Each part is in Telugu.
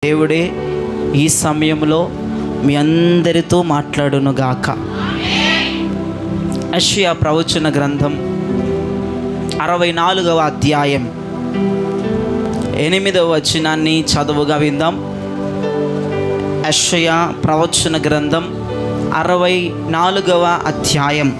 దేవుడే ఈ సమయంలో మీ అందరితో మాట్లాడునుగాక. యెషయా ప్రవచన గ్రంథం 64వ అధ్యాయం 8వ వచనాన్ని చదువుగా విందాం. యెషయా ప్రవచన గ్రంథం 64వ అధ్యాయం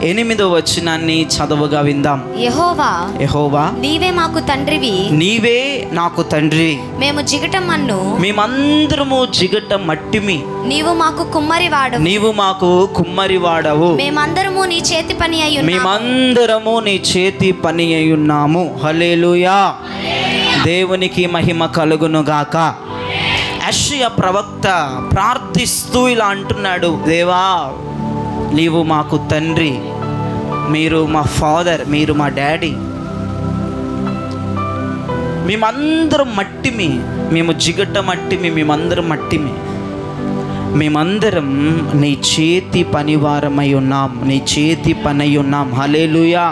8వ వచనాన్ని చదువుగా విందాం. యెహోవా నీవే మాకు తండ్రివి, నీవే నాకు తండ్రి, మేము జిగట మన్ను, మేమందరము జిగట మట్టిమి, నీవు మాకు కుమ్మరివాడవు, నీవు మాకు కుమ్మరివాడవు, మేమందరము నీ చేతి పని అయ్యున్నాము, మేమందరము నీ చేతి పని అయ్యున్నాము. హల్లెలూయా, దేవునికి మహిమ కలుగును గాక. యెషయా ప్రవక్త ప్రార్థిస్తూ ఇలా అంటున్నాడు, దేవా నీవు మాకు తండ్రి, మీరు మా ఫాదర్, మీరు మా డాడీ, మేమందరం మట్టిమి, మేము జిగట మట్టిమి, మేమందరం మట్టిమి, మేమందరం నీ చేతి పనివారమై ఉన్నాం, నీ చేతి పని అయి ఉన్నాం. హల్లెలూయా.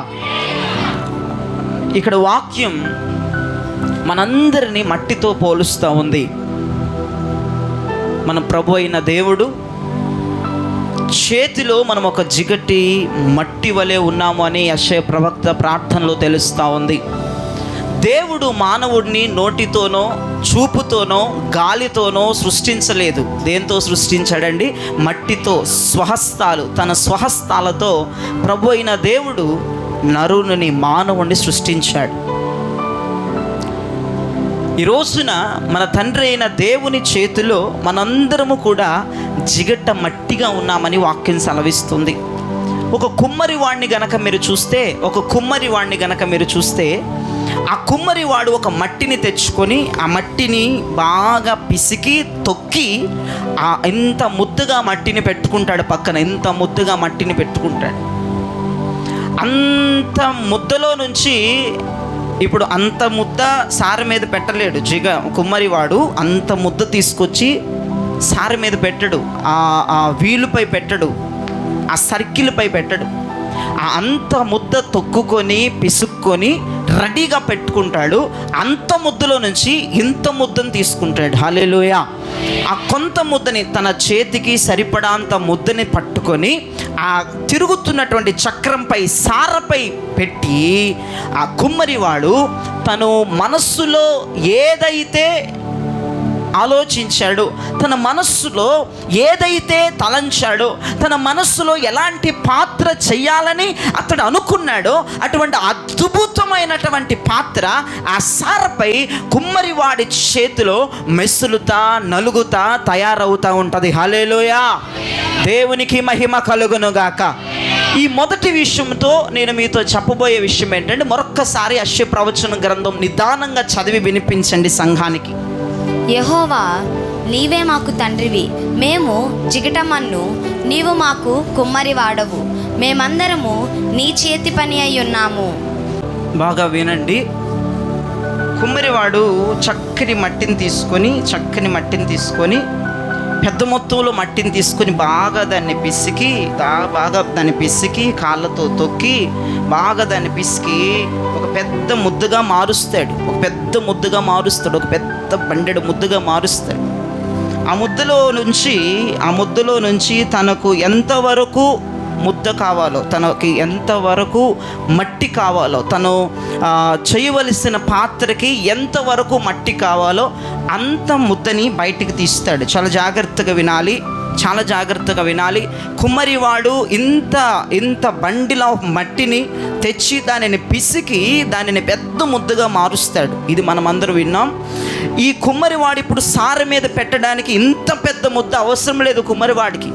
ఇక్కడ వాక్యం మనందరినీ మట్టితో పోలుస్తూ ఉంది. మన ప్రభు అయిన దేవుడు చేతిలో మనం ఒక జిగటి మట్టి వలె ఉన్నాము అని యెషయా ప్రవక్త ప్రార్థనలో తెలుస్తూ ఉంది. దేవుడు మానవుడిని నోటితోనో చూపుతోనో గాలితోనో సృష్టించలేదు. దేంతో సృష్టించాడండి? మట్టితో. స్వహస్తాలు, తన స్వహస్తాలతో ప్రభు అయిన దేవుడు నరుని మానవుడిని సృష్టించాడు. ఈ రోజున మన తండ్రి అయిన దేవుని చేతిలో మనందరము కూడా జిగట మట్టిగా ఉన్నామని వాక్యం సెలవిస్తుంది. ఒక కుమ్మరివాడిని గనక మీరు చూస్తే ఆ కుమ్మరివాడు ఒక మట్టిని తెచ్చుకొని ఆ మట్టిని బాగా పిసికి తొక్కి ఎంత ముద్దగా మట్టిని పెట్టుకుంటాడు, పక్కన ఎంత ముద్దగా మట్టిని పెట్టుకుంటాడు. అంత ముద్దలో నుంచి ఇప్పుడు అంత ముద్ద సారె మీద పెట్టలేడు. కుమ్మరివాడు అంత ముద్ద తీసుకొచ్చి సారె మీద పెట్టడు, ఆ వీలుపై పెట్టడు, ఆ సర్కిల్పై పెట్టడు. అంత ముద్ద తొక్కుకొని పిసుక్కొని రెడీగా పెట్టుకుంటాడు. అంత ముద్దలో నుంచి ఇంత ముద్దను తీసుకుంటాడు. హల్లెలూయా. ఆ కొంత ముద్దని తన చేతికి సరిపడాంత ముద్దని పట్టుకొని ఆ తిరుగుతున్నటువంటి చక్రంపై సారపై పెట్టి ఆ కుమ్మరివాడు తను మనస్సులో ఏదైతే ఆలోచించాడు, తన మనస్సులో ఏదైతే తలంచాడో, తన మనస్సులో ఎలాంటి పాత్ర చెయ్యాలని అతడు అనుకున్నాడో అటువంటి అద్భుతమైనటువంటి పాత్ర ఆ సారపై కుమ్మరివాడి చేతిలో మెసులుతా నలుగుతా తయారవుతూ ఉంటుంది. హల్లెలూయా, దేవునికి మహిమ కలుగునుగాక. ఈ మొదటి విషయంతో నేను మీతో చెప్పబోయే విషయం ఏంటంటే, మరొక్కసారి యెషయా ప్రవచన గ్రంథం నిదానంగా చదివి వినిపించండి సంఘానికి. యెహోవా నీవే మాకు తండ్రివి, మేము జిగట మన్ను, నీవు మాకు కుమ్మరివాడవు, మేమందరము నీ చేతి పని అయ్యున్నాము. బాగా వినండి. కుమ్మరివాడు చక్కని మట్టిని తీసుకొని పెద్ద మొత్తంలో మట్టిని తీసుకొని బాగా దాన్ని పిసికి కాళ్ళతో తొక్కి బాగా దాన్ని పిసికి ఒక పెద్ద ముద్దగా మారుస్తాడు, ఒక పెద్ద బండెడు ముద్దగా మారుస్తాడు. ఆ ముద్దలో నుంచి తనకు ఎంతవరకు ముద్ద కావాలో, తనకి ఎంతవరకు మట్టి కావాలో, తను చేయవలసిన పాత్రకి ఎంతవరకు మట్టి కావాలో అంత ముద్దని బయటికి తీస్తాడు. చాలా జాగ్రత్తగా వినాలి. కుమ్మరివాడు ఇంత బండిలో మట్టిని తెచ్చి దానిని పిసికి దానిని పెద్ద ముద్దగా మారుస్తాడు. ఇది మనం అందరూ విన్నాం. ఈ కుమ్మరివాడు ఇప్పుడు సారె మీద పెట్టడానికి ఇంత పెద్ద ముద్ద అవసరం లేదు కుమ్మరివాడికి.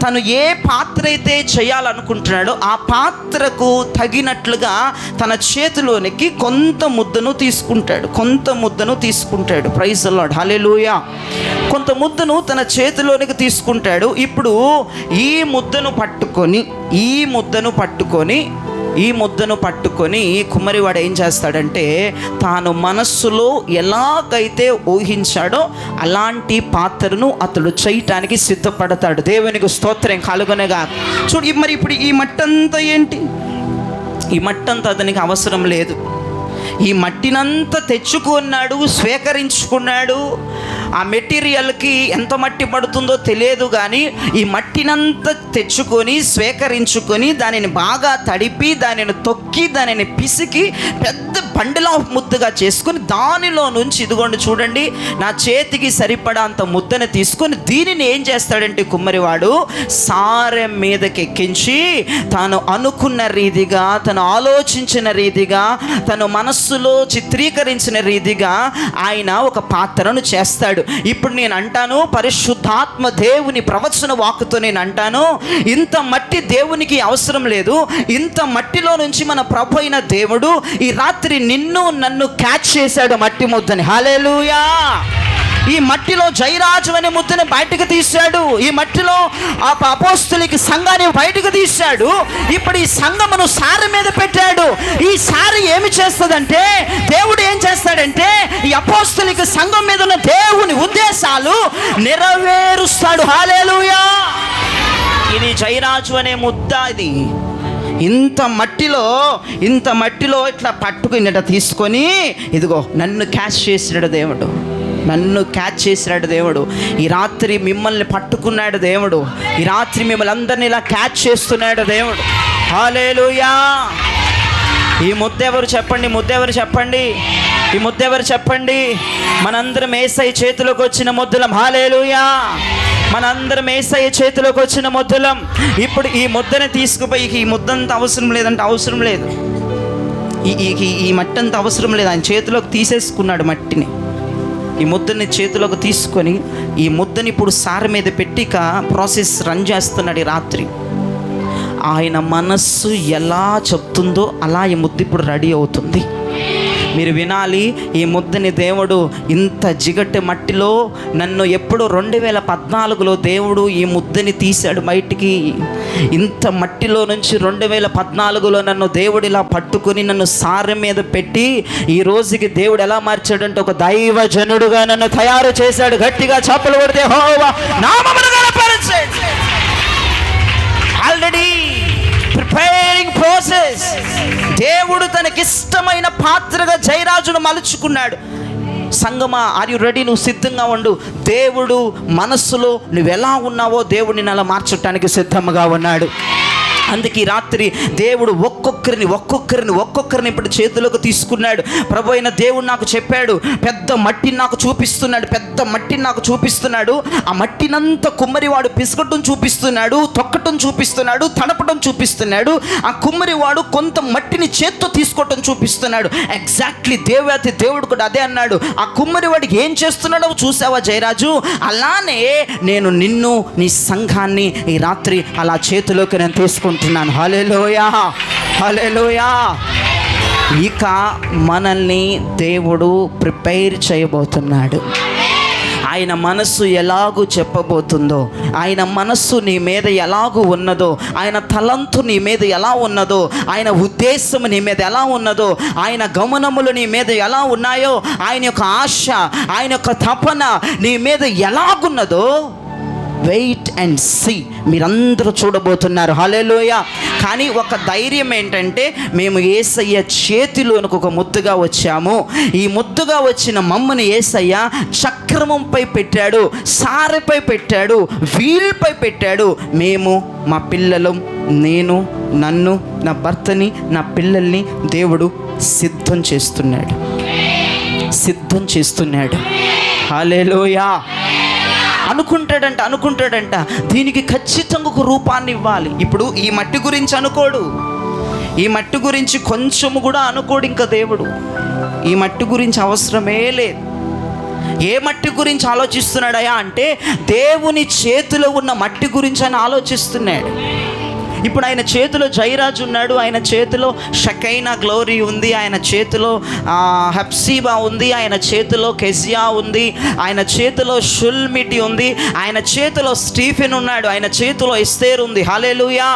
తను ఏ పాత్ర అయితే చేయాలనుకుంటున్నాడో ఆ పాత్రకు తగినట్లుగా తన చేతిలోనికి కొంత ముద్దను తీసుకుంటాడు. Praise the Lord. హల్లెలూయా. కొంత ముద్దను తన చేతిలోనికి తీసుకుంటాడు. ఇప్పుడు ఈ ముద్దను పట్టుకొని కుమ్మరివాడు ఏం చేస్తాడంటే, తాను మనస్సులో ఎలాగైతే ఊహించాడో అలాంటి పాత్రను అతడు చేయటానికి సిద్ధపడతాడు. దేవునికి స్తోత్రం కలుగునగా. చూడు, మరి ఇప్పుడు ఈ మట్టంతా ఏంటి? ఈ మట్టంతా అతనికి అవసరం లేదు. ఈ మట్టినంతా తెచ్చుకున్నాడు, స్వీకరించుకున్నాడు. ఆ మెటీరియల్కి ఎంత మట్టి పడుతుందో తెలియదు, కానీ ఈ మట్టినంతా తెచ్చుకొని స్వీకరించుకొని దానిని బాగా తడిపి దానిని తొక్కి దానిని పిసికి పెద్ద బండిలో ముద్దగా చేసుకొని దానిలో నుంచి ఇదిగోండి చూడండి, నా చేతికి సరిపడా అంత ముద్దను తీసుకొని దీనిని ఏం చేస్తాడంటే కుమ్మరివాడు సారె మీదకి ఎక్కించి తాను అనుకున్న రీతిగా, తను ఆలోచించిన రీతిగా, తను మనస్సులో చిత్రీకరించిన రీతిగా ఆయన ఒక పాత్రను చేస్తాడు. ఇప్పుడు నేను అంటాను, పరిశుద్ధాత్మ దేవుని ప్రవచన వాక్కుతో నేను అంటాను, ఇంత మట్టి దేవునికి అవసరం లేదు. ఇంత మట్టిలో నుంచి మన ప్రభు అయిన దేవుడు ఈ రాత్రి నిన్ను నన్ను క్యాచ్ చేశాడు మట్టి ముద్దని. హల్లెలూయా. ఈ మట్టిలో జయరాజు అనే ముద్దని బయటకు తీశాడు. ఈ మట్టిలో ఆ అపోస్తులకి సంఘాన్ని బయటకు తీశాడు. ఇప్పుడు ఈ సంఘమును సారె మీద పెట్టాడు. ఈ సారె ఏమి చేస్తుందంటే, దేవుడు ఏం చేస్తాడంటే ఈ అపోస్తులకి సంఘం మీద ఉన్న దేవుని ఉద్దేశాలు నెరవేరుస్తాడు. హల్లెలూయా. ఇది జయరాజు అనే ముద్ద. ఇది ఇంత మట్టిలో ఇట్లా పట్టుకుని ఇట్లా తీసుకొని ఇదిగో నన్ను క్యాచ్ చేసినాడు దేవుడు, నన్ను క్యాచ్ చేసినాడు దేవుడు. ఈ రాత్రి మిమ్మల్ని పట్టుకున్నాడు దేవుడు. ఈ రాత్రి మిమ్మల్ని అందరినీ ఇలా క్యాచ్ చేస్తున్నాడు దేవుడు. హల్లెలూయా. ఈ ముద్ద ఎవరు చెప్పండి? ముద్ద ఎవరు చెప్పండి? ఈ ముద్ద ఎవరు చెప్పండి? మనందరం యేసయ్య చేతిలోకి వచ్చిన ముద్దలం. హల్లెలూయా. మనందరం యేసయ్య చేతిలోకి వచ్చిన ముద్దలం. ఇప్పుడు ఈ ముద్దని తీసుకుపోయి, ఈ ముద్దంత అవసరం లేదంటే అవసరం లేదు, ఈ మట్టి అంత అవసరం లేదు, ఆయన చేతిలోకి తీసేసుకున్నాడు మట్టిని. ఈ ముద్దని చేతిలోకి తీసుకొని ఈ ముద్దని ఇప్పుడు సారె మీద పెట్టిక ప్రాసెస్ రన్ చేస్తున్నాడు ఈ రాత్రి. ఆయన మనస్సు ఎలా చెప్తుందో అలా ఈ ముద్ద ఇప్పుడు రెడీ అవుతుంది. మీరు వినాలి. ఈ ముద్దని దేవుడు ఇంత జిగటి మట్టిలో నన్ను ఎప్పుడు 2014లో దేవుడు ఈ ముద్దని తీశాడు బయటికి. ఇంత మట్టిలో నుంచి 2014లో నన్ను దేవుడు ఇలా పట్టుకుని నన్ను సారె మీద పెట్టి ఈ రోజుకి దేవుడు ఎలా మార్చాడంటే ఒక దైవజనుడుగా నన్ను తయారు చేశాడు. గట్టిగా చప్పలు కొడితే యెహోవా నామమును గణపరచండి. Already preparing process. దేవుడు తనకిష్టమైన పాత్రగా జయరాజును మలుచుకున్నాడు. సంగమా, ఆర్ యు రెడీ? నువ్వు సిద్ధంగా ఉండు. దేవుడు మనస్సులో నువ్వు ఎలా ఉన్నావో దేవుడిని అలా మార్చడానికి సిద్ధంగా ఉన్నాడు. అందుకే ఈ రాత్రి దేవుడు ఒక్కొక్కరిని ఇప్పుడు చేతిలోకి తీసుకున్నాడు. ప్రభు అయిన దేవుడు నాకు చెప్పాడు, పెద్ద మట్టిని నాకు చూపిస్తున్నాడు. ఆ మట్టినంతా కుమ్మరివాడు పిసకటం చూపిస్తున్నాడు, తొక్కటం చూపిస్తున్నాడు, తడపడం చూపిస్తున్నాడు. ఆ కుమ్మరివాడు కొంత మట్టిని చేత్తో తీసుకోవటం చూపిస్తున్నాడు. ఎగ్జాక్ట్లీ దేవుడు కూడా అదే అన్నాడు. ఆ కుమ్మరివాడికి ఏం చేస్తున్నాడో చూసావా జయరాజు? అలానే నేను నిన్ను, నీ సంఘాన్ని ఈ రాత్రి అలా చేతిలోకి నేను తీసుకుంటున్నాను. హల్లెలూయా, హల్లెలూయా. ఇక మనల్ని దేవుడు ప్రిపేర్ చేయబోతున్నాడు. ఆయన మనస్సు ఎలాగూ చెప్పబోతుందో, ఆయన మనస్సు నీ మీద ఎలాగూ ఉన్నదో, ఆయన తలంతు నీ మీద ఎలా ఉన్నదో, ఆయన ఉద్దేశం నీ మీద ఎలా ఉన్నదో, ఆయన గమనములు నీ మీద ఎలా ఉన్నాయో, ఆయన యొక్క ఆశ, ఆయన యొక్క తపన నీ మీద ఎలాగున్నదో వెయిట్ అండ్ సీ. మీరందరూ చూడబోతున్నారు. హల్లెలూయా. కానీ ఒక ధైర్యం ఏంటంటే, మేము యేసయ్య చేతిలోనికి ఒక ముద్దుగా వచ్చాము. ఈ ముద్దుగా వచ్చిన మమ్మల్ని యేసయ్య చక్రమంపై పెట్టాడు, సారెపై పెట్టాడు, వీల్పై పెట్టాడు. మేము, మా పిల్లలు, నేను, నన్ను, నా భర్తని, నా పిల్లల్ని దేవుడు సిద్ధం చేస్తున్నాడు. హల్లెలూయా. అనుకుంటాడంట దీనికి ఖచ్చితంగా ఒక రూపాన్ని ఇవ్వాలి. ఇప్పుడు ఈ మట్టి గురించి అనుకోడు, ఈ మట్టి గురించి కొంచెము కూడా అనుకోడు. ఇంకా దేవుడు ఈ మట్టి గురించి అవసరమే లేదు. ఏ మట్టి గురించి ఆలోచిస్తున్నాడయా అంటే, దేవుని చేతిలో ఉన్న మట్టి గురించి ఆయన ఆలోచిస్తున్నాడు. ఇప్పుడు ఆయన చేతిలో జయరాజు ఉన్నాడు, ఆయన చేతిలో షకైనా గ్లోరీ ఉంది, ఆయన చేతిలో హెప్సీబా ఉంది, ఆయన చేతిలో కెజియా ఉంది, ఆయన చేతిలో షుల్మిటి ఉంది, ఆయన చేతిలో స్టీఫెన్ ఉన్నాడు, ఆయన చేతిలో ఎస్తేర్ ఉంది. హల్లెలూయా.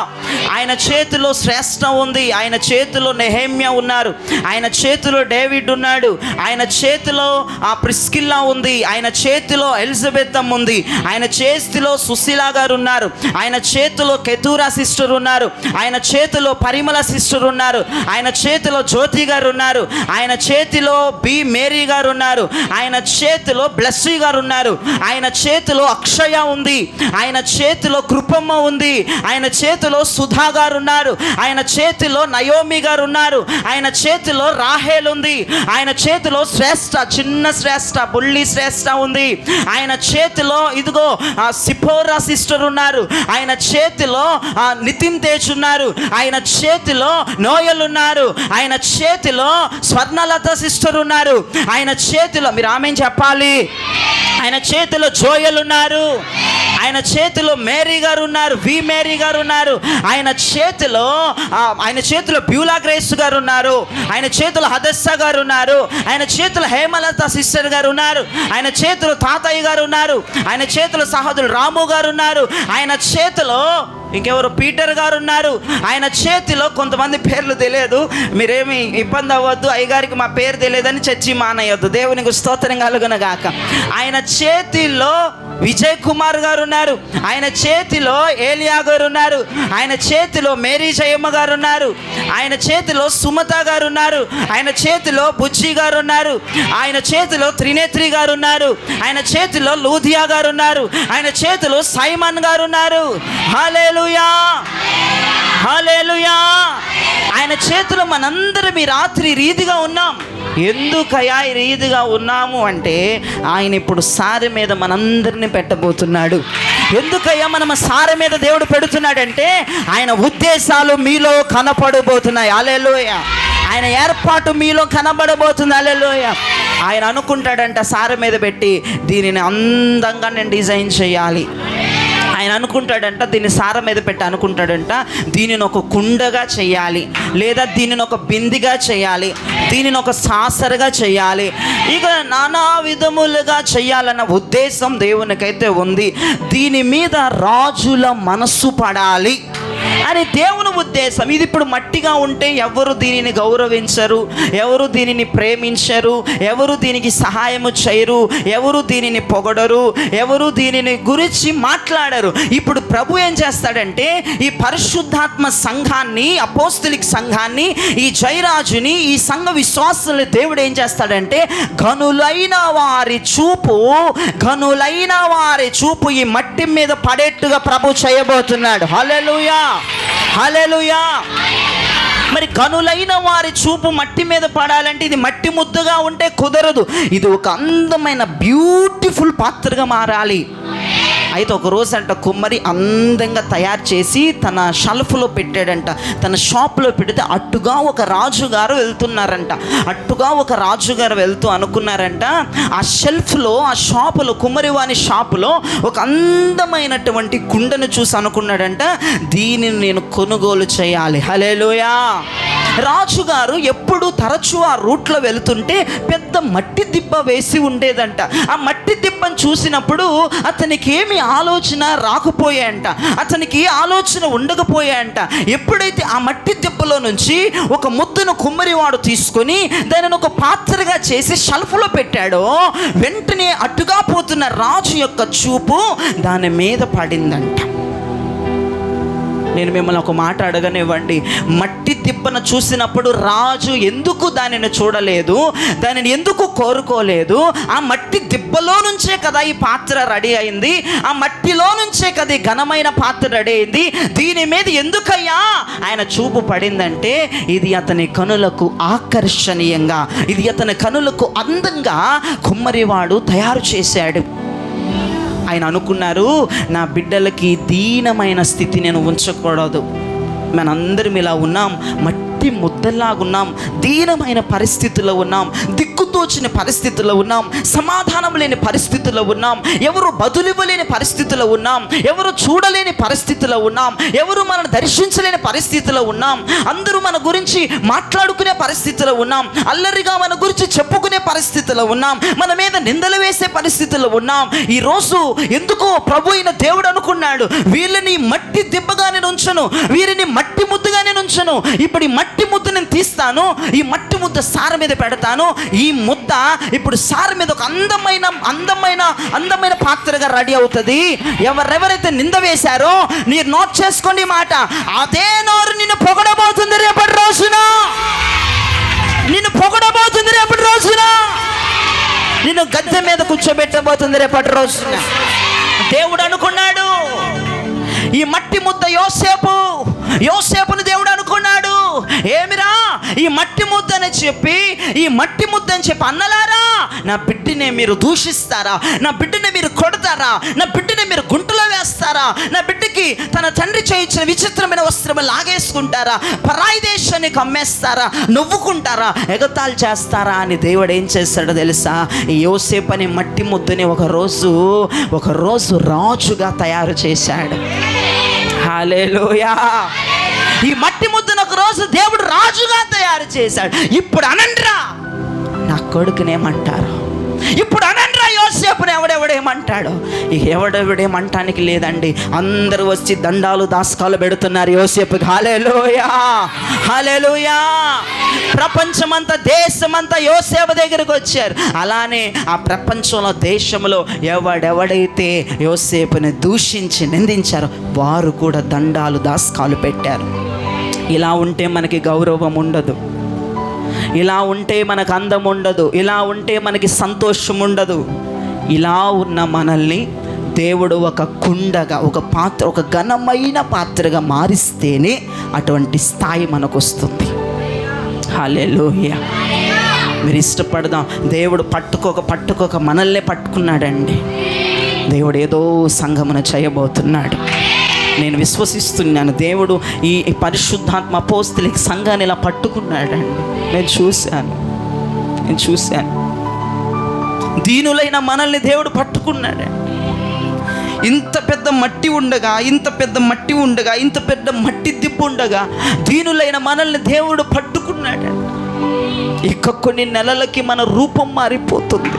ఆయన చేతిలో శ్రేష్ఠ ఉంది, ఆయన చేతిలో నెహెమ్యా ఉన్నారు, ఆయన చేతిలో డేవిడ్ ఉన్నాడు, ఆయన చేతిలో ప్రిస్కిల్లా ఉంది, ఆయన చేతిలో ఎలిజబెత్ ఉంది, ఆయన చేతిలో సుశీలా గారు ఉన్నారు, ఆయన చేతిలో కెతూరా సిస్టర్ సిస్టర్ ఉన్నారు, ఆయన చేతిలో పరిమళ సిస్టర్ ఉన్నారు, ఆయన చేతిలో జ్యోతి గారు ఉన్నారు, ఆయన చేతిలో బి మేరీ గారు ఉన్నారు, ఆయన చేతిలో బ్లెస్సీ గారు ఉన్నారు, ఆయన చేతిలో అక్షయ ఉంది, ఆయన చేతిలో కృపమ్మ ఉంది, ఆయన చేతిలో సుధా గారు ఉన్నారు, ఆయన చేతిలో నయోమి గారు ఉన్నారు, ఆయన చేతిలో రాహేల్ ఉంది, ఆయన చేతిలో శ్రేష్ఠ చిన్న శ్రేష్ఠ బుల్లి శ్రేష్ఠ ఉంది, ఆయన చేతిలో ఇదిగో సిపోరా సిస్టర్ ఉన్నారు, ఆయన చేతిలో నితిన్ తేజ్ ఉన్నారు, ఆయన చేతిలో నోయల్ ఉన్నారు, ఆయన చేతిలో స్వర్ణలత సిస్టర్ ఉన్నారు, ఆయన చేతిలో మీరు ఆమె చెప్పాలి, ఆయన చేతిలో జోయల్ ఉన్నారు, ఆయన చేతిలో మేరీ గారు ఉన్నారు, వి మేరీ గారు ఉన్నారు, ఆయన చేతిలో బ్యూలా గ్రేస్ గారు ఉన్నారు, ఆయన చేతిలో హదస్స గారు ఉన్నారు, ఆయన చేతిలో హేమలత సిస్టర్ గారు ఉన్నారు, ఆయన చేతిలో తాతయ్య గారు ఉన్నారు, ఆయన చేతిలో సహోదరుడు రాము గారు ఉన్నారు, ఆయన చేతిలో ఇంకెవరు పీటర్ గారు ఉన్నారు, ఆయన చేతిలో కొంతమంది పేర్లు తెలియదు, మీరేమి ఇబ్బంది అవ్వద్దు, అయ్యగారికి మా పేరు తెలియదని చర్చి మానేయొద్దు, దేవునికి స్తోత్రం కలుగునగాక. ఆయన చేతిలో విజయ్ కుమార్ గారు ఉన్నారు, ఆయన చేతిలో ఏలియా గారు ఉన్నారు, ఆయన చేతిలో మేరీ జయమ్మ గారు ఉన్నారు, ఆయన చేతిలో సుమత గారు ఉన్నారు, ఆయన చేతిలో బుజ్జి గారు ఉన్నారు, ఆయన చేతిలో త్రినేత్రి గారు ఉన్నారు, ఆయన చేతిలో లూధియా గారు ఉన్నారు, ఆయన చేతిలో సైమన్ గారు ఉన్నారు. హల్లెలూయా హల్లెలూయా. ఆయన చేతిలో మనందరం ఈ రాత్రి రీతిగా ఉన్నాం. ఎందుకయ్యా ఈ రీతిగా ఉన్నాము అంటే ఆయన ఇప్పుడు సారె మీద మనందరినీ పెట్టబోతున్నాడు. ఎందుకయ్యా మనం సారె మీద దేవుడు పెడుతున్నాడంటే ఆయన ఉద్దేశాలు మీలో కనపడబోతున్నాయి. హల్లెలూయా. ఆయన ఏర్పాటు మీలో కనబడబోతుంది. హల్లెలూయా. ఆయన అనుకుంటాడంట సారె మీద పెట్టి దీనిని అందంగా నేను డిజైన్ చేయాలి. ఆయన అనుకుంటాడంట దీన్ని సార మీద పెట్టి అనుకుంటాడంట దీనిని ఒక కుండగా చేయాలి, లేదా దీనిని ఒక బిందిగా చేయాలి, దీనిని ఒక సాసరగా చేయాలి, ఇక నానా విధములుగా చేయాలన్న ఉద్దేశం దేవునికైతే ఉంది. దీని మీద రాజుల మనస్సు పడాలి అని దేవుని ఉద్దేశం. ఇది ఇప్పుడు మట్టిగా ఉంటే ఎవరు దీనిని గౌరవించరు, ఎవరు దీనిని ప్రేమించరు, ఎవరు దీనికి సహాయము చేయరు, ఎవరు దీనిని పొగడరు, ఎవరు దీనిని గురించి మాట్లాడరు. ఇప్పుడు ప్రభు ఏం చేస్తాడంటే ఈ పరిశుద్ధాత్మ సంఘాన్ని, అపోస్తలిక్ సంఘాన్ని, ఈ జయరాజుని, ఈ సంఘ విశ్వాసుల్ని దేవుడు ఏం చేస్తాడంటే ఘనులైన వారి చూపు ఈ మట్టి మీద పడేట్టుగా ప్రభు చేయబోతున్నాడు. హల్లెలూయా హల్లెలూయా. మరి ఘనులైన వారి చూపు మట్టి మీద పడాలంటే ఇది మట్టి ముద్దగా ఉంటే కుదరదు. ఇది ఒక అందమైన బ్యూటిఫుల్ పాత్రగా మారాలి. అయితే ఒక రోజు అంట కుమ్మరి అందంగా తయారు చేసి తన షెల్ఫ్లో పెట్టాడంట, తన షాప్లో పెడితే అట్టుగా ఒక రాజుగారు వెళ్తున్నారంట. అట్టుగా ఒక రాజుగారు వెళ్తూ అనుకున్నారంట ఆ షెల్ఫ్లో, ఆ షాపులో, కుమ్మరివాని షాపులో ఒక అందమైనటువంటి కుండను చూసి అనుకున్నాడంట దీనిని నేను కొనుగోలు చేయాలి. హల్లెలూయా. రాజుగారు ఎప్పుడు తరచూ ఆ రూట్లో వెళుతుంటే పెద్ద మట్టి దిబ్బ వేసి ఉండేదంట. ఆ మట్టి దిబ్బను చూసినప్పుడు అతనికి ఏమి ఆలోచన రాకపోయాయంట, అతనికి ఆలోచన ఉండకపోయాయంట. ఎప్పుడైతే ఆ మట్టి దిబ్బలో నుంచి ఒక ముద్దను కుమ్మరివాడు తీసుకొని దానిని ఒక పాత్రగా చేసి షెల్ఫ్లో పెట్టాడో వెంటనే అటుగా పోతున్న రాజు యొక్క చూపు దాని మీద పడిందంట. నేను మిమ్మల్ని ఒక మాట అడగనివ్వండి. మట్టి దిబ్బను చూసినప్పుడు రాజు ఎందుకు దానిని చూడలేదు, దానిని ఎందుకు కోరుకోలేదు? ఆ మట్టి దిబ్బలో నుంచే కదా ఈ పాత్ర రెడీ అయింది, ఆ మట్టిలో నుంచే కదా ఈ ఘనమైన పాత్ర రెడీ అయింది. దీని మీద ఎందుకయ్యా ఆయన చూపు పడిందంటే ఇది అతని కనులకు ఆకర్షణీయంగా, ఇది అతని కనులకు అందంగా కుమ్మరివాడు తయారు చేశాడు. ఆయన అనుకున్నారు నా బిడ్డలకి దీనమైన స్థితి నేను ఉంచకూడదు. మనందరం ఇలా ఉన్నాం, మట్టి ముద్దలాగున్నాం, దీనమైన పరిస్థితుల్లో ఉన్నాం, దిక్కుతోచిన పరిస్థితుల్లో ఉన్నాం, సమాధానం లేని పరిస్థితుల్లో ఉన్నాం, ఎవరు బదులివ్వలేని పరిస్థితుల్లో ఉన్నాం, ఎవరు చూడలేని పరిస్థితుల్లో ఉన్నాం, ఎవరు మనల్ని దర్శించలేని పరిస్థితుల్లో ఉన్నాం, అందరూ మన గురించి మాట్లాడుకునే పరిస్థితుల్లో ఉన్నాం, అల్లరిగా మన గురించి చెప్పుకునే పరిస్థితుల్లో ఉన్నాం, మన మీద నిందలు వేసే పరిస్థితుల్లో ఉన్నాం. ఈరోజు ఎందుకో ప్రభు అయిన దేవుడు అనుకున్నాడు వీళ్ళని మట్టి దిబ్బగా నేను ఉంచను, వీరిని మట్టి ముద్దగా నేను ఉంచను. ఇప్పుడు ఈ మట్టి ముద్ద నేను తీస్తాను, ఈ మట్టి ముద్ద సార మీద పెడతాను, ఈ ముద్ద ఇప్పుడు సారు మీద ఒక అందమైన పాత్రగా రెడీ అవుతుంది. ఎవరెవరైతే నింద వేశారో మీరు నోట్ చేసుకోండి మాట, అదే నోరు నిన్ను పొగడబోతుంది రేపటి రోజున. నిన్ను పొగడబోతుంది రేపటి రోజున. నిన్ను గద్దె మీద కూర్చోబెట్టబోతుంది రేపటి రోజున. దేవుడు అనుకున్నాడు ఈ మట్టి ముద్ద యోసేపుని దేవుడు అనుకున్నాడు, ఏమిరా ఈ మట్టి ముద్ద అని చెప్పి అన్నలారా, నా బిడ్డనే మీరు దూషిస్తారా? నా బిడ్డని మీరు కొడతారా? నా బిడ్డని మీరు గుంటలో వేస్తారా? నా బిడ్డకి తన తండ్రి చేయించిన విచిత్రమైన వస్త్రం లాగేసుకుంటారా? పరాయి దేశాన్ని కమ్మేస్తారా? నవ్వుకుంటారా? ఎగతాళి చేస్తారా అని దేవుడు ఏం చేస్తాడో తెలుసా? ఈ యోసేపు అనే మట్టి ముద్దని ఒకరోజు రాజుగా తయారు చేశాడు. హల్లెలూయా. ఈ మట్టి ముద్దను ఒక రోజు దేవుడు రాజుగా తయారు చేశాడు. ఇప్పుడు అనండ్రా నా కొడుకునేమంటారు, ఇప్పుడు అనండ్రా యోసేపుని ఎవడెవడేమంటాడు. ఇక ఎవడెవడేమంటానికి లేదండి. అందరూ వచ్చి దండాలు దాస్కాలు పెడుతున్నారు యోసేపుకి. హల్లెలూయా, హల్లెలూయా. ప్రపంచమంతా దేశమంతా యోసేపు దగ్గరికి వచ్చారు. అలానే ఆ ప్రపంచంలో దేశంలో ఎవడెవడైతే యోసేపుని దూషించి నిందించారో వారు కూడా దండాలు దాస్కాలు పెట్టారు. ఇలా ఉంటే మనకి గౌరవం ఉండదు, ఇలా ఉంటే మనకు అందం ఉండదు, ఇలా ఉంటే మనకి సంతోషం ఉండదు. ఇలా ఉన్న మనల్ని దేవుడు ఒక కుండగా, ఒక ఘనమైన పాత్రగా మారిస్తేనే అటువంటి స్థాయి మనకు వస్తుంది. హల్లెలూయా. మీరు ఇష్టపడదాం. దేవుడు పట్టుకోక మనల్నే పట్టుకున్నాడండి. దేవుడు ఏదో సంగమన చేయబోతున్నాడు. నేను విశ్వసిస్తున్నాను. దేవుడు ఈ పరిశుద్ధాత్మ అపోస్తలిక సంఘాన్ని ఇలా పట్టుకున్నాడండి. నేను చూశాను. దీనులైన మనల్ని దేవుడు పట్టుకున్నాడండి. ఇంత పెద్ద మట్టి ఉండగా, ఇంత పెద్ద మట్టి దిబ్బు ఉండగా దీనులైన మనల్ని దేవుడు పట్టుకున్నాడండి. ఇంకా కొన్ని నెలలకి మన రూపం మారిపోతుంది.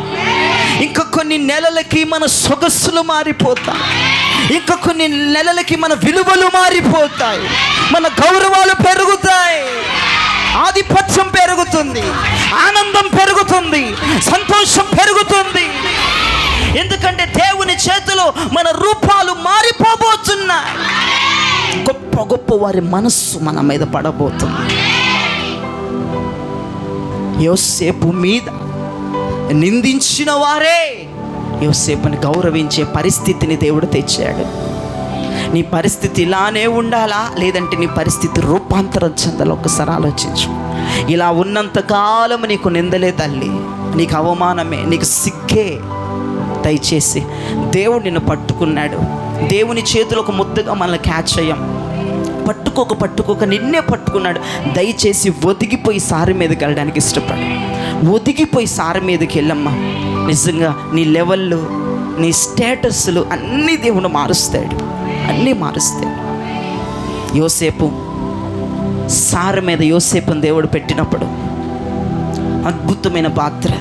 ఇంకా కొన్ని నెలలకి మన సొగస్సులు మారిపోతాయి. ఇంకా కొన్ని నెలలకి మన విలువలు మారిపోతాయి. మన గౌరవాలు పెరుగుతాయి. ఆధిపత్యం పెరుగుతుంది, ఆనందం పెరుగుతుంది, సంతోషం పెరుగుతుంది. ఎందుకంటే దేవుని చేతిలో మన రూపాలు మారిపోబోతున్నాయి. గొప్ప వారి మనస్సు మన మీద పడబోతుంది. యోసేపు మీద నిందించిన వారే యోసేపుని గౌరవించే పరిస్థితిని దేవుడు తెచ్చాడు. నీ పరిస్థితి ఇలానే ఉండాలా, లేదంటే నీ పరిస్థితి రూపాంతరం చెందాలి? ఒక్కసారి ఆలోచించు. ఇలా ఉన్నంతకాలం నీకు నిందలే తల్లి, నీకు అవమానమే, నీకు సిగ్గే. దయచేసి దేవుడు నిన్ను పట్టుకున్నాడు. దేవుని చేతులు ఒక ముద్దగా మనల్ని క్యాచ్ అయ్యాం. పట్టుకోక నిన్నే పట్టుకున్నాడు. దయచేసి ఒదిగిపోయి సారి మీదకి వెళ్ళడానికి ఇష్టపడు. ఒదిగిపోయి సారి మీదకి వెళ్ళమ్మా. నిజంగా నీ లెవెల్లు, నీ స్టేటస్లు అన్నీ దేవుడు మారుస్తాడు. యోసేపు సారి మీద యోసేపుని దేవుడు పెట్టినప్పుడు అద్భుతమైన పాత్ర.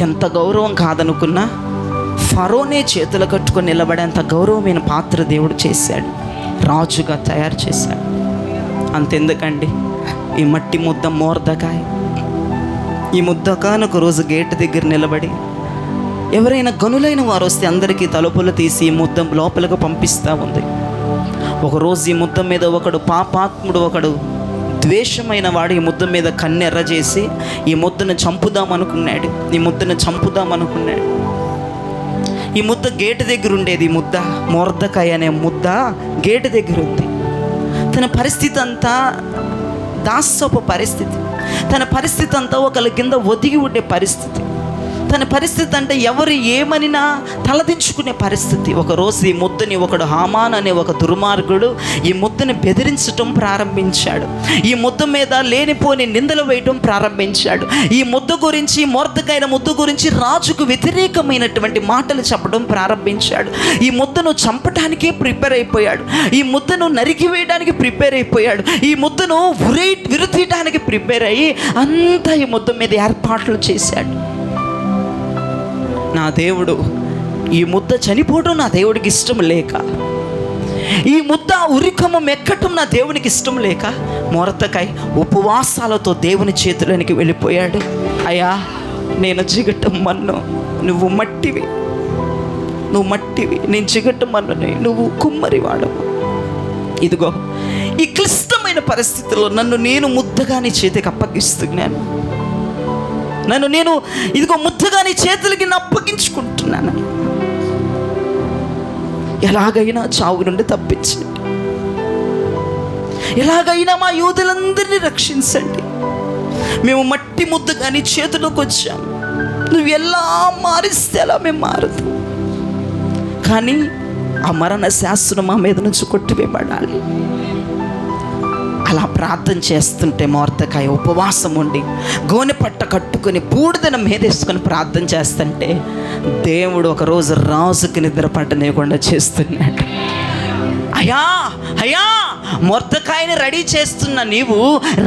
ఎంత గౌరవం కాదనుకున్నా ఫరోనే చేతులు కట్టుకొని నిలబడేంత గౌరవమైన పాత్ర దేవుడు చేశాడు, రాజుగా తయారు చేశాడు. అంతెందుకండి, ఈ మట్టి ముద్ద మొర్దెకాయ్, ఈ ముద్దకాను ఒక రోజు గేటు దగ్గర నిలబడి ఎవరైనా గనులైన వారు వస్తే అందరికీ తలుపులు తీసి ఈ ముద్ద లోపలికి పంపిస్తూ ఉంది. ఒకరోజు ఈ ముద్ద మీద ఒకడు పాపాత్ముడు, ఒకడు ద్వేషమైన వాడు ఈ ముద్ద మీద కన్నెర్ర చేసి ఈ ముద్దను చంపుదామనుకున్నాడు. ఈ ముద్ద గేటు దగ్గర ఉండేది. ఈ ముద్ద మొర్దెకాయ్ అనే ముద్ద గేటు దగ్గర ఉంది. తన పరిస్థితి అంతా దాస్యపు పరిస్థితి. తన పరిస్థితి అంతా ఒకళ్ళ కింద ఒదిగి ఉండే పరిస్థితి. తన పరిస్థితి అంటే ఎవరు ఏమనినా తలదించుకునే పరిస్థితి. ఒకరోజు ఈ ముద్దని ఒకడు హామాన్ అనే ఒక దుర్మార్గుడు ఈ ముద్దని బెదిరించటం ప్రారంభించాడు. ఈ ముద్ద మీద లేనిపోని నిందలు వేయటం ప్రారంభించాడు. ఈ ముద్ద గురించి, మొర్దెకాయ్ ముద్ద గురించి రాజుకు వ్యతిరేకమైనటువంటి మాటలు చెప్పడం ప్రారంభించాడు. ఈ ముద్దను చంపటానికే ప్రిపేర్ అయిపోయాడు. ఈ ముద్దను నరికి వేయడానికి ప్రిపేర్ అయిపోయాడు. ఈ ముద్దను విరుతీయడానికి ప్రిపేర్ అయ్యి అంతా ఈ ముద్ద మీద ఏర్పాట్లు చేశాడు. నా దేవుడు ఈ ముద్ద చనిపోవడం నా దేవుడికి ఇష్టం లేక ఈ ముద్ద ఉరికము మెక్కటం నా దేవునికి ఇష్టం లేక మొరదకాయ్ ఉపవాసాలతో దేవుని చేతిలోనికి వెళ్ళిపోయాడు. అయ్యా, నేను జిగటం మన్ను, నువ్వు మట్టివి, నేను జిగటం మన్నుని, నువ్వు కుమ్మరి వాడవు. ఇదిగో ఈ క్లిష్టమైన పరిస్థితుల్లో నన్ను నేను ముద్దగా నీ చేతికి అప్పగిస్తున్నాను. నేను ఇదిగో ముద్దగా నీ చేతులకి అప్పగించుకుంటున్నాను. ఎలాగైనా చావు నుండి తప్పించండి, ఎలాగైనా మా యూదులందరినీ రక్షించండి. మేము మట్టి ముద్దగా నీ చేతులకు వచ్చాము. నువ్వు ఎలా మారిస్తే అలా మేము మారుతాం. కానీ ఆ మరణ శాస్త్రం మా మీద నుంచి కొట్టివేయబడాలి. అలా ప్రార్థన చేస్తుంటే మొర్దెకాయ్ ఉపవాసం ఉండి గోనె పట్ట కట్టుకొని బూడిదన మీదేసుకొని ప్రార్థన చేస్తుంటే దేవుడు ఒకరోజు రాజుకి నిద్ర పట్టనివ్వకుండా చేస్తున్నాడు. అయ్యా, మొర్దెకాయని రెడీ చేస్తున్న నీవు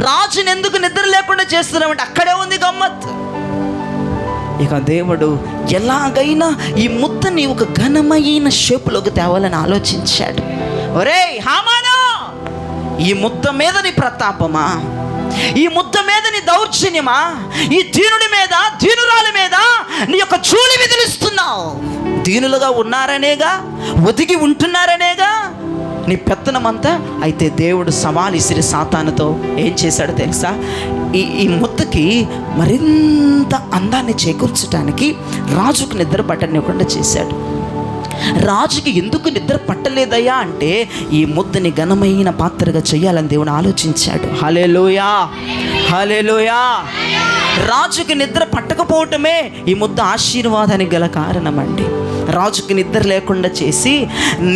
రాజుని ఎందుకు నిద్ర లేకుండా చేస్తున్నావంటే అక్కడే ఉంది గమ్మత్. ఇక దేవుడు ఎలాగైనా ఈ ముద్దని ఒక ఘనమైన షేపులోకి తేవాలని ఆలోచించాడు. ఒరేయ్ హామాను, ఈ ముద్ద మీద నీ ప్రతాపమా, ఈ ముద్ద మీద నీ దౌర్జన్యమా, ఈ దీనుడి మీద దీనురాలి మీద నీ యొక్క చూలి విదిలిస్తున్నావు. దీనులుగా ఉన్నారనేగా, ఒదిగి ఉంటున్నారనేగా నీ పెత్తనమంతా. అయితే దేవుడు సవాల్ ఇసిరి సాతానుతో ఏం చేశాడో తెలుసా? ఈ ముద్దకి మరింత అందాన్ని చేకూర్చడానికి రాజుకు నిద్ర పట్టనివ్వకుండా చేశాడు. రాజుకి ఎందుకు నిద్ర పట్టలేదయ్యా అంటే ఈ ముద్దని ఘనమైన పాత్రగా చేయాలని దేవుడు ఆలోచించాడు. హల్లెలూయా, హల్లెలూయా. రాజుకి నిద్ర పట్టకపోవటమే ఈ ముద్ద ఆశీర్వాదానికి గల కారణం అండి. రాజుకి నిద్ర లేకుండా చేసి,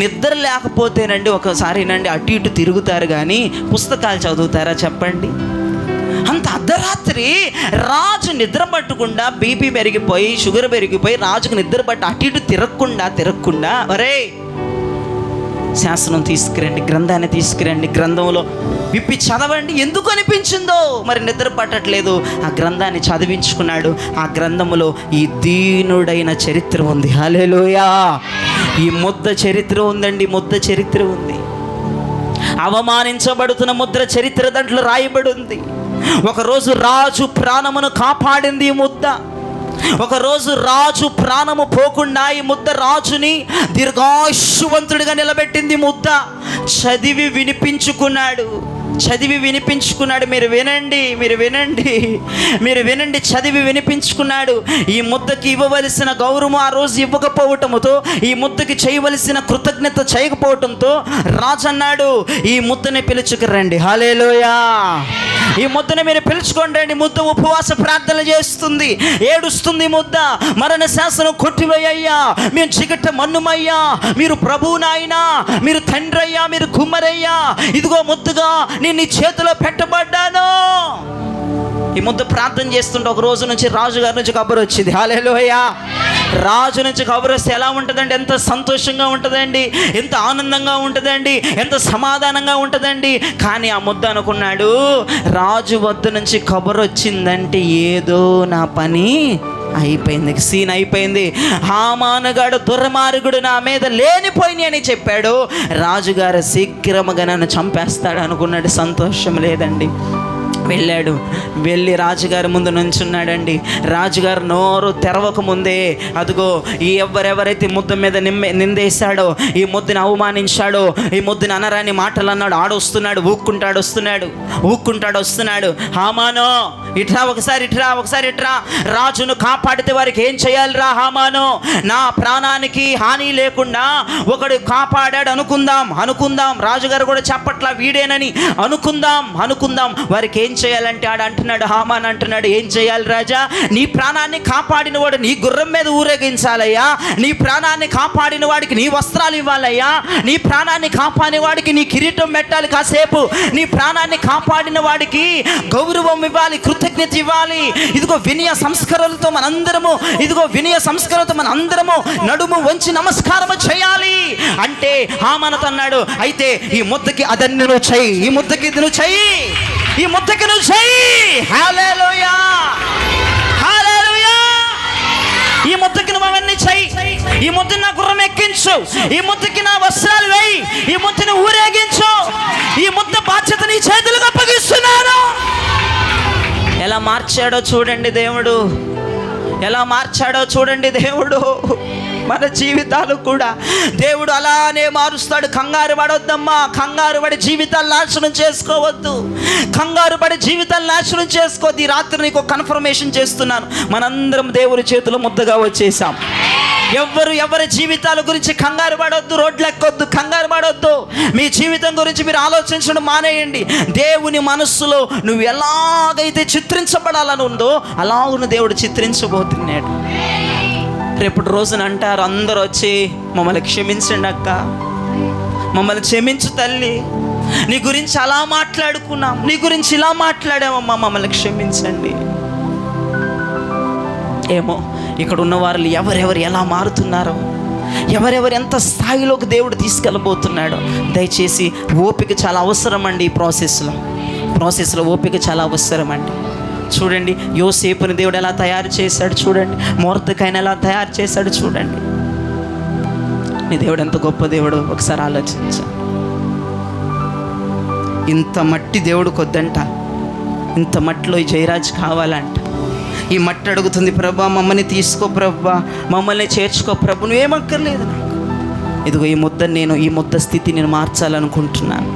నిద్ర లేకపోతేనండి ఒకసారినండి అటు ఇటు తిరుగుతారు కానీ పుస్తకాలు చదువుతారా చెప్పండి? అంత అర్ధరాత్రి రాజు నిద్ర పట్టకుండా బీపీ పెరిగిపోయి షుగర్ పెరిగిపోయి రాజుకు నిద్ర పట్టి అటు ఇటు తిరగకుండా ఒరే శాసనం తీసుకురండి, గ్రంథాన్ని తీసుకురండి, గ్రంథంలో విప్పి చదవండి. ఎందుకు అనిపించిందో మరి నిద్ర పట్టట్లేదు. ఆ గ్రంథాన్ని చదివించుకున్నాడు. ఆ గ్రంథములో ఈ దీనుడైన చరిత్ర ఉంది. హల్లెలూయా. ఈ ముద్ద చరిత్ర ఉందండి, ముద్ద చరిత్ర ఉంది. అవమానించబడుతున్న ముద్ర చరిత్ర దాంట్లో రాయబడి ఉంది. ఒకరోజు రాజు ప్రాణమును కాపాడింది ఈ ముద్ద. ఒకరోజు రాజు ప్రాణము పోకుండా ఈ ముద్ద రాజుని దీర్ఘాయుష్మంతుడిగా నిలబెట్టింది. ముద్ద చదివి వినిపించుకున్నాడు. మీరు వినండి. చదివి వినిపించుకున్నాడు. ఈ ముద్దకి ఇవ్వవలసిన గౌరవం ఆ రోజు ఇవ్వకపోవటంతో, ఈ ముద్దకి చేయవలసిన కృతజ్ఞత చేయకపోవటంతో రాజు అన్నాడు, ఈ ముద్దని పిలుచుకురండి. హల్లెలూయా. ఈ ముద్దని మీరు పిలుచుకోండి రండి. ముద్ద ఉపవాస ప్రార్థన చేస్తుంది, ఏడుస్తుంది. ముద్ద మరణ శాసనం కొట్టివేయ్యా, మేము చిగట మన్నుమయ్యా, మీరు ప్రభువునైనా, మీరు తండ్రి అయ్యా, మీరు కుమ్మరయ్యా, ఇదిగో ముద్దుగా నేను నీ చేతిలో పెట్టబడ్డాను. ఈ ముద్ద ప్రార్థన చేస్తుంటే ఒక రోజు నుంచి రాజుగారి నుంచి కబురు వచ్చింది. హల్లెలూయా. రాజు నుంచి కబురు వస్తే ఎలా ఉంటుందండి? ఎంత సంతోషంగా ఉంటుందండి, ఎంత ఆనందంగా ఉంటుందండి, ఎంత సమాధానంగా ఉంటుందండి. కానీ ఆ ముద్ద అనుకున్నాడు, రాజు వద్ద నుంచి కబురు వచ్చిందంటే ఏదో నా పని అయిపోయింది, సీన్ అయిపోయింది. హామానుగాడు దుర్మార్గుడు నా మీద లేనిపోయిని అని చెప్పాడు. రాజుగారు శీఘ్రముగా నన్ను చంపేస్తాడు అనుకున్నాడు. సంతోషం లేదండి. వెళ్ళి రాజుగారి ముందు నుంచున్నాడండి. రాజుగారు నోరు తెరవక ముందే అదిగో ఎవరెవరైతే ముద్ద మీద నిందేశాడో, ఈ ముద్దని అవమానించాడో, ఈ ముద్దని అనరాని మాటలు అన్నాడు, ఆడొస్తున్నాడు, ఊక్కుంటాడు వస్తున్నాడు. హామాను ఇట్రా, ఒకసారి ఇట్రా. రాజును కాపాడితే వారికి ఏం చేయాలిరా హామాను? నా ప్రాణానికి హాని లేకుండా ఒకడు కాపాడాడు అనుకుందాం. రాజుగారు కూడా చెప్పట్లా వీడేనని అనుకుందాం. వారికి ఏం చేయాలంటే హామాన్ అంటున్నాడు, ఏం చేయాలి రాజా? నీ ప్రాణాన్ని కాపాడిన వాడు నీ గుర్రం మీద ఊరేగించాలయ్యా. నీ ప్రాణాన్ని కాపాడిన వాడికి నీ వస్త్రాలు ఇవ్వాలయ్యా. నీ ప్రాణాన్ని కాపాడిన వాడికి నీ కిరీటం పెట్టాలి కాసేపు. నీ ప్రాణాన్ని కాపాడిన వాడికి గౌరవం ఇవ్వాలి, కృతజ్ఞత ఇవ్వాలి. ఇదిగో వినయ సంస్కరణలతో మనందరము నడుము వంచి నమస్కారం చేయాలి అంటే హామానుతో అన్నాడు, అయితే ఈ ముద్దకి అదన్ని నువ్వు చెయ్యి, ఈ ముద్దకి నువ్వు చెయ్యి. హల్లెలూయా. ఈ ముద్దకి నువ్వు అవన్నీ చెయ్యి, ఈ ముద్దని నా గుర్రం ఎక్కించు, ఈ ముద్దకి నా వస్త్రాలు వేయి, ఈ ముద్దని ఊరేగించు, ఈ ముద్ద బాధ్యత నీ చేతులకు అప్పగిస్తున్నాను. ఎలా మార్చాడో చూడండి దేవుడు, ఎలా మార్చాడో చూడండి దేవుడు. మన జీవితాలు కూడా దేవుడు అలానే మారుస్తాడు. కంగారు పడొద్దమ్మా, కంగారు పడి జీవితాలు నాశనం చేసుకోవద్దు, కంగారు పడి జీవితాలు నాశనం చేసుకోవద్దు. ఈ రాత్రి నీకు కన్ఫర్మేషన్ చేస్తున్నాను, మనందరం దేవుడి చేతిలో ముద్దగా వచ్చేసాం. ఎవరి జీవితాల గురించి కంగారు పడొద్దు, రోడ్లు ఎక్కొద్దు, కంగారు పడొద్దు. మీ జీవితం గురించి మీరు ఆలోచించడం మానేయండి. దేవుని మనస్సులో నువ్వు ఎలాగైతే చిత్రించబడాలని ఉందో అలాగును దేవుడు చిత్రించబోతున్నాడు. రేపటి రోజున అంటారు అందరూ వచ్చి, మమ్మల్ని క్షమించండి అక్క, మమ్మల్ని క్షమించు తల్లి, నీ గురించి అలా మాట్లాడుకున్నాం, నీ గురించి ఇలా మాట్లాడామమ్మా, మమ్మల్ని క్షమించండి. ఏమో ఇక్కడ ఉన్న వారు ఎవరెవరు ఎలా మారుతున్నారో, ఎవరెవరు ఎంత స్థాయిలోకి దేవుడు తీసుకెళ్ళబోతున్నాడో. దయచేసి ఓపిక చాలా అవసరం అండి. ఈ ప్రాసెస్లో ఓపిక చాలా అవసరం అండి. చూడండి, యోసేపుని దేవుడు ఎలా తయారు చేశాడు చూడండి, మొర్దెకైని ఎలా తయారు చేశాడు చూడండి. నీ దేవుడు ఎంత గొప్ప దేవుడు ఒకసారి ఆలోచించ. ఇంత మట్టి దేవుడు కొద్దంట, ఇంత మట్టిలో ఈ జయరాజ్ కావాలంట. ఈ మట్టి అడుగుతుంది, ప్రభా మమ్మల్ని తీసుకో ప్రభా, మమ్మల్ని చేర్చుకో ప్రభు, నువ్వేమక్కర్లేదు నాకు. ఇదిగో ఈ ముద్ద స్థితి నేను మార్చాలనుకుంటున్నాను.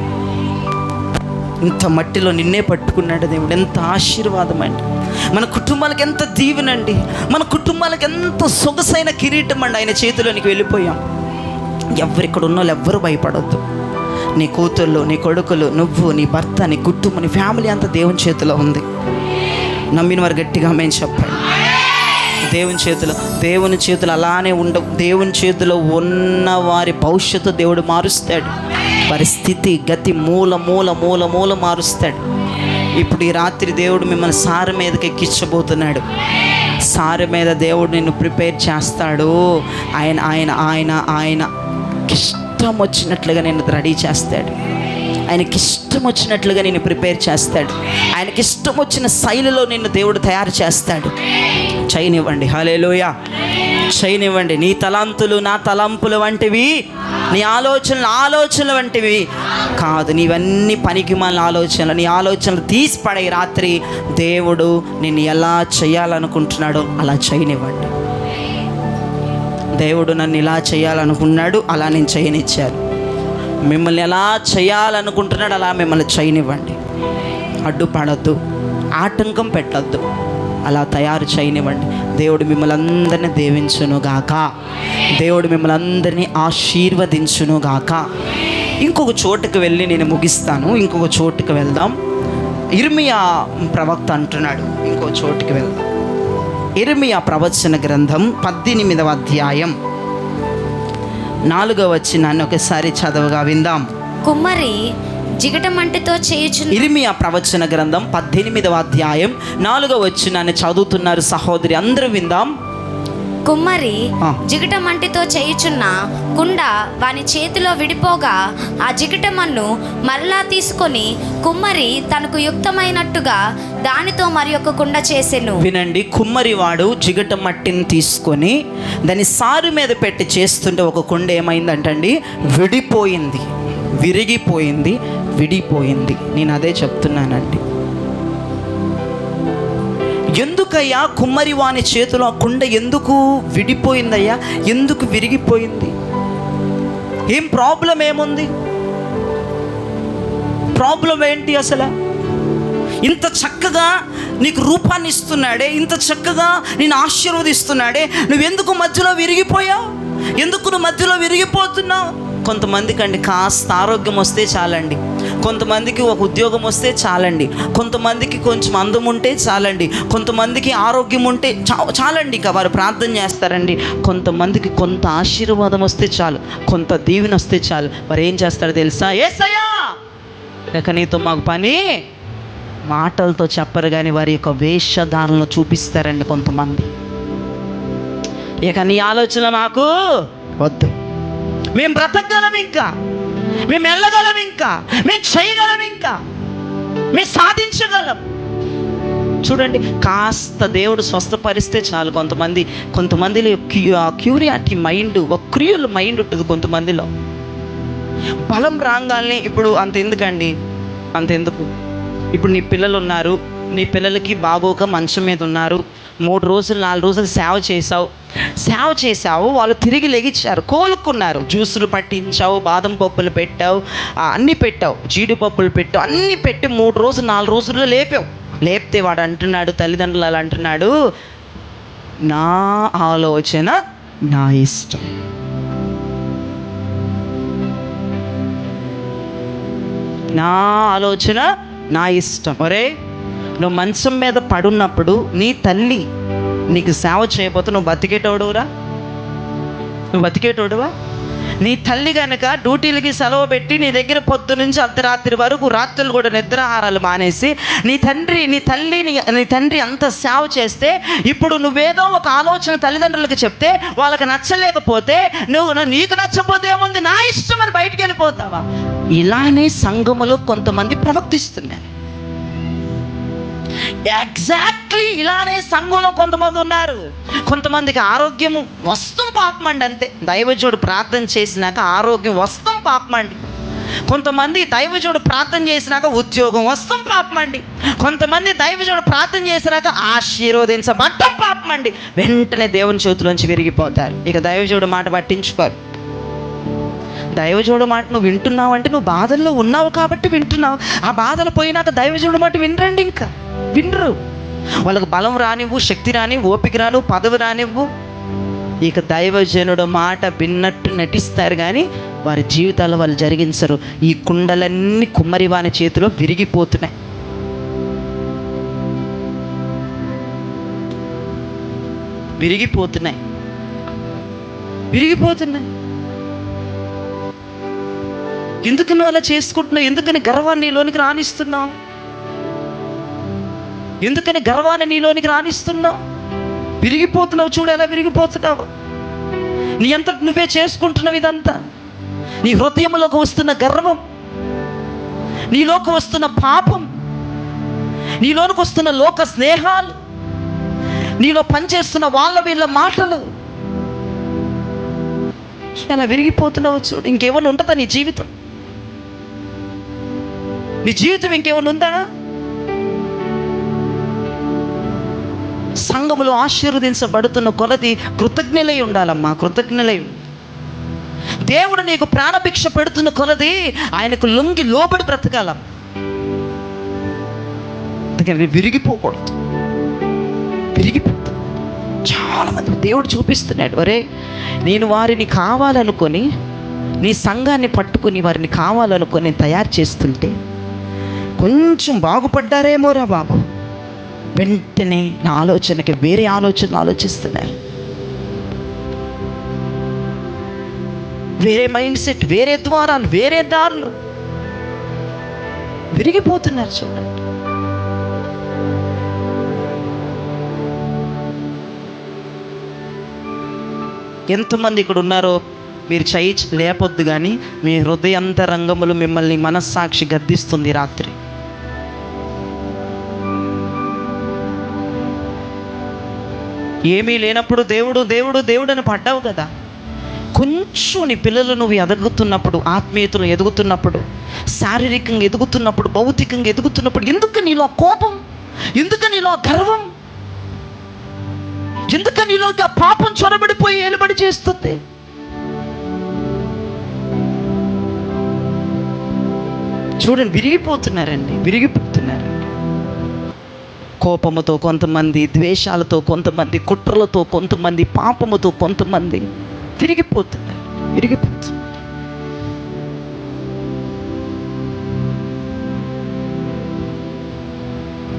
ఇంత మట్టిలో నిన్నే పట్టుకున్నాడు దేవుడు. ఎంత ఆశీర్వాదం అండి. మన కుటుంబాలకు ఎంత దీవెనండి, మన కుటుంబాలకు ఎంత సొగసైన కిరీటం అండి. ఆయన చేతిలోనికి వెళ్ళిపోయాం. ఇక్కడ ఉన్న వాళ్ళు ఎవ్వరూ భయపడొద్దు. నీ కూతుళ్ళు, నీ కొడుకులు, నువ్వు, నీ భర్త, నీ కుటుంబం, నీ ఫ్యామిలీ అంతా దేవుని చేతిలో ఉంది. నమ్మిన వారు గట్టిగా మేము చెప్పండి. దేవుని చేతులు అలానే ఉండవు. దేవుని చేతిలో ఉన్న వారి భవిష్యత్తు దేవుడు మారుస్తాడు. వారి స్థితి గతి మూల మారుస్తాడు. ఇప్పుడు ఈ రాత్రి దేవుడు మిమ్మల్ని సారె మీదకి ఎక్కించబోతున్నాడు. సారె మీద దేవుడు నిన్ను ప్రిపేర్ చేస్తాడు. ఆయనకి ఇష్టం వచ్చినట్లుగా నిన్ను రెడీ చేస్తాడు. ఆయనకి ఇష్టం వచ్చినట్లుగా నిన్ను ప్రిపేర్ చేస్తాడు. ఆయనకి ఇష్టం వచ్చిన శైలిలో నిన్ను దేవుడు తయారు చేస్తాడు. చేయనివ్వండి. హల్లెలూయా. చేయనివ్వండి. నీ తలంతులు నా తలంపులు వంటివి, నీ ఆలోచనలు వంటివి కాదు. నీవన్నీ పనికిమాలిన ఆలోచనలు. నీ ఆలోచనలు తీసి పడే రాత్రి దేవుడు నిన్ను ఎలా చేయాలనుకుంటున్నాడో అలా చేయనివ్వండి. దేవుడు నన్ను ఇలా చేయాలనుకున్నాడు, అలా నేను చేయనిచ్చాను. మిమ్మల్ని ఎలా చేయాలనుకుంటున్నాడు అలా మిమ్మల్ని చేయనివ్వండి. అడ్డుపడద్దు, ఆటంకం పెట్టద్దు, అలా తయారు చేయనివ్వండి. దేవుడు మిమ్మల్ని అందరినీ దీవించునుగాక. దేవుడు మిమ్మల్ని అందరినీ ఆశీర్వదించునుగాక. ఇంకొక చోటుకు వెళ్ళి నేను ముగిస్తాను. ఇంకొక చోటుకు వెళ్దాం. ఇర్మియా ప్రవక్త అంటున్నాడు, ఇంకో చోటుకి వెళ్దాం. ఇర్మియా ప్రవచన గ్రంథం 18వ అధ్యాయం 4వ వచనాన్ని ఒకసారి చదవగా విందాం. కుమ్మరి జిగటమంటితో చేయుచు. ఇర్మియా ప్రవచన గ్రంథం 18వ అధ్యాయం 4వ వచనాన్ని చదువుతున్నారు సహోదరి, అందరూ విందాం. కుమ్మరి జిగటమంటితో చేయుచున్న కుండ వాని చేతిలో విడిపోగా ఆ జిగటమన్ను మరలా తీసుకొని కుమ్మరి తనకు యుక్తమైనట్టుగా దానితో మరి ఒక కుండ చేసెను. వినండి, కుమ్మరి వాడు జిగట మట్టిని తీసుకొని దాన్ని సారు మీద పెట్టి చేస్తుంటే ఒక కుండ ఏమైందంటండి, విడిపోయింది, విడిపోయింది. నేను అదే చెప్తున్నానండి. ఎందుకయ్యా కుమ్మరి వాని చేతిలో ఆ కుండ ఎందుకు విడిపోయిందయ్యా, ఎందుకు విరిగిపోయింది? ఏం ప్రాబ్లం ఏముంది? ప్రాబ్లం ఏంటి అసలు? ఇంత చక్కగా నీకు రూపాన్ని ఇస్తున్నాడే, ఇంత చక్కగా నేను ఆశీర్వదిస్తున్నాడే, నువ్వెందుకు మధ్యలో విరిగిపోయావు? ఎందుకు నువ్వు మధ్యలో విరిగిపోతున్నావు? కొంతమందికి అండి కాస్త ఆరోగ్యం వస్తే చాలండి, కొంతమందికి ఒక ఉద్యోగం వస్తే చాలండి, కొంతమందికి కొంచెం అందం ఉంటే చాలండి, కొంతమందికి ఆరోగ్యం ఉంటే చాలండి, ఇక వారు ప్రార్థన చేస్తారండి. కొంతమందికి కొంత ఆశీర్వాదం వస్తే చాలు, కొంత దీవెన వస్తే చాలు. వారు ఏం చేస్తారో తెలుసా? యేసయ్యా ఇక నీతో మాకు పని, మాటలతో చెప్పరు కానీ వారి యొక్క వేషధారణలో చూపిస్తారండి కొంతమంది. ఇక నీ ఆలోచన మాకు వద్దు, మేము బ్రతకగలం, ఇంకా మేము వెళ్ళగలం, ఇంకా మేము చేయగలం, ఇంకా మేము సాధించగలం. చూడండి, కాస్త దేవుడు స్వస్థపరిస్తే చాలు. కొంతమందిలో క్యూరియాసిటీ మైండ్, ఒక క్రియల్ మైండ్ ఉంటుంది కొంతమందిలో. బలం రాగానే ఇప్పుడు అంతెందుకండి, అంతెందుకు. ఇప్పుడు నీ పిల్లలు ఉన్నారు, నీ పిల్లలకి బాగోక మంచం మీద ఉన్నారు, 3 రోజులు 4 రోజులు సేవ చేసావు, వాళ్ళు తిరిగి లెగిచ్చారు, కోలుకున్నారు. జ్యూసులు పట్టించావు, బాదం పప్పులు పెట్టావు, అన్నీ పెట్టావు, జీడిపప్పులు పెట్టావు, అన్నీ పెట్టి 3 రోజులు 4 రోజుల్లో లేపితే వాడు అంటున్నాడు, తల్లిదండ్రులు అలా అంటున్నాడు, నా ఆలోచన నా ఇష్టం. నా ఆలోచన నా ఇష్టం. ఒరే, నువ్వు మంచం మీద పడున్నప్పుడు నీ తల్లి నీకు సేవ చేయబోతే నువ్వు బతికేటోడువా? నీ తల్లి కనుక డ్యూటీలకి సెలవు పెట్టి నీ దగ్గర పొద్దు నుంచి అర్ధరాత్రి వరకు, రాత్రులు కూడా నిద్రాహారాలు మానేసి నీ తండ్రి అంత సేవ చేస్తే, ఇప్పుడు నువ్వేదో ఒక ఆలోచన తల్లిదండ్రులకు చెప్తే వాళ్ళకి నచ్చలేకపోతే, నీకు నచ్చకపోతే ఏముంది, నా ఇష్టం అని బయటికి వెళ్ళిపోతావా? ఇలానే సంఘములో కొంతమంది ప్రవర్తిస్తున్నారు. ఎగ్జాక్ట్లీ ఇలానే సంఘంలో కొంతమంది ఉన్నారు. కొంతమందికి ఆరోగ్యం వస్తాం పాపమండి, అంతే. దైవజుడు ప్రార్థన చేసినాక ఆరోగ్యం వస్తాం పాపమండి. కొంతమంది దైవజుడు ప్రార్థన చేసినాక ఉద్యోగం వస్తాం పాపమండి. కొంతమంది దైవజుడు ప్రార్థన చేసినాక ఆశీర్వదించబడ్డం పాపమండి. వెంటనే దేవుని చేతిలోంచి విరిగిపోతారు. ఇక దైవజుడు మాట పట్టించుకోరు. దైవజుడు మాట నువ్వు వింటున్నావు అంటే నువ్వు బాధల్లో ఉన్నావు కాబట్టి వింటున్నావు. ఆ బాధలు పోయినాక దైవజుడు మాట వినరండి, ఇంకా వినరు. వాళ్ళకు బలం రానివ్వు, శక్తి రానివ్వు, ఓపిక రానివ్వు, పదవి రానివ్వు. ఇక దైవజనుడు మాట విన్నట్టు నటిస్తారు కానీ వారి జీవితాల్లో వాళ్ళు జరిగించరు. ఈ కుండలన్నీ కుమ్మరివాని చేతిలో విరిగిపోతున్నాయి. ఎందుకు నువ్వు అలా చేసుకుంటున్నావు? ఎందుకని గర్వాన్ని నీలోనికి రానిస్తున్నావు? విరిగిపోతున్నావు. చూడు ఎలా విరిగిపోతున్నావు. నీ అంతటి నువ్వే చేసుకుంటున్నావు ఇదంతా. నీ హృదయంలోకి వస్తున్న గర్వం, నీలోకి వస్తున్న పాపం, నీలోనికి వస్తున్న లోక స్నేహాలు, నీలో పనిచేస్తున్న వీళ్ళ మాటలు, ఎలా విరిగిపోతున్నావు చూడు. ఇంకేమైనా ఉంటుందా నీ జీవితం? ఇంకేమైనా ఉందా? సంఘములో ఆశీర్వదించబడుతున్న కొలది కృతజ్ఞులై ఉండాలమ్మా, కృతజ్ఞులై. దేవుడు నీకు ప్రాణభిక్ష పెడుతున్న కొలది ఆయనకు లొంగి లోబడి బ్రతకాల. విరిగిపోకూడదు. చాలా మంది దేవుడు చూపిస్తున్నాడు, ఒరే నేను వారిని కావాలనుకొని, నీ సంఘాన్ని పట్టుకుని వారిని కావాలనుకొని తయారు చేస్తుంటే కొంచెం బాగుపడ్డారేమోరా బాబు, వెంటనే నా ఆలోచనకి వేరే ఆలోచనలు ఆలోచిస్తున్నారు. వేరే మైండ్ సెట్, వేరే ద్వారాలు, వేరే దారులు, విరిగిపోతున్నారు. చూడండి, ఎంతమంది ఇక్కడ ఉన్నారో మీరు చేయి లేపొద్దు, కానీ మీ హృదయాంతరంగములు మిమ్మల్ని మనస్సాక్షి గద్దిస్తుంది. రాత్రి ఏమీ లేనప్పుడు దేవుడు దేవుడు దేవుడు అని పడ్డావు కదా. కొంచెం నీ పిల్లలు నువ్వు ఎదుగుతున్నప్పుడు, ఆత్మీయతలు ఎదుగుతున్నప్పుడు, శారీరకంగా ఎదుగుతున్నప్పుడు, భౌతికంగా ఎదుగుతున్నప్పుడు, ఎందుకు నీలో కోపం, ఎందుకు నీలో గర్వం, ఎందుకు నీలో పాపం చొరబడిపోయి ఏలుబడి చేస్తుంది? చూడండి, విరిగిపోతున్నారండి. కోపముతో కొంతమంది, ద్వేషాలతో కొంతమంది, కుట్రలతో కొంతమంది, పాపముతో కొంతమంది విరిగిపోతున్నారు.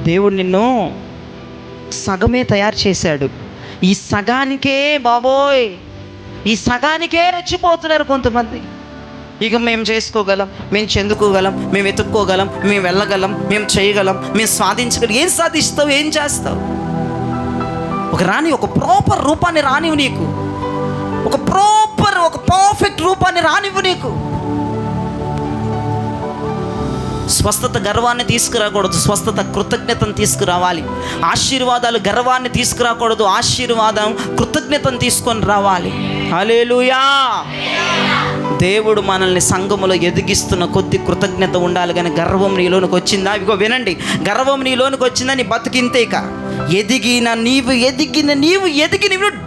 దేవుడు నిన్ను సగమే తయారు చేశాడు. ఈ సగానికే బాబోయ్, ఈ సగానికే రెచ్చిపోతున్నారు కొంతమంది. ఇక మేము చేసుకోగలం, మేము చెందుకోగలం, మేము వెతుక్కోగలం, మేము వెళ్ళగలం, మేము చేయగలం, మేము సాధించగలం. ఏం సాధిస్తావు? ఏం చేస్తావు? ఒక ప్రాపర్ రూపాన్ని రానివ్వు నీకు. ఒక పర్ఫెక్ట్ రూపాన్ని రానివ్వు నీకు. స్వస్థత గర్వాన్ని తీసుకురాకూడదు, స్వస్థత కృతజ్ఞతను తీసుకురావాలి. ఆశీర్వాదాలు గర్వాన్ని తీసుకురాకూడదు, ఆశీర్వాదం కృతజ్ఞతను తీసుకొని రావాలి. హల్లెలూయా. దేవుడు మనల్ని సంఘములో ఎదిగిస్తున్న కొద్ది కృతజ్ఞత ఉండాలి, కానీ గర్వం నీలోనికి వచ్చిందా? ఇగో వినండి, గర్వం నీలోనికి వచ్చిందా నీ బతికింతే. ఇక ఎదిగిన నీవు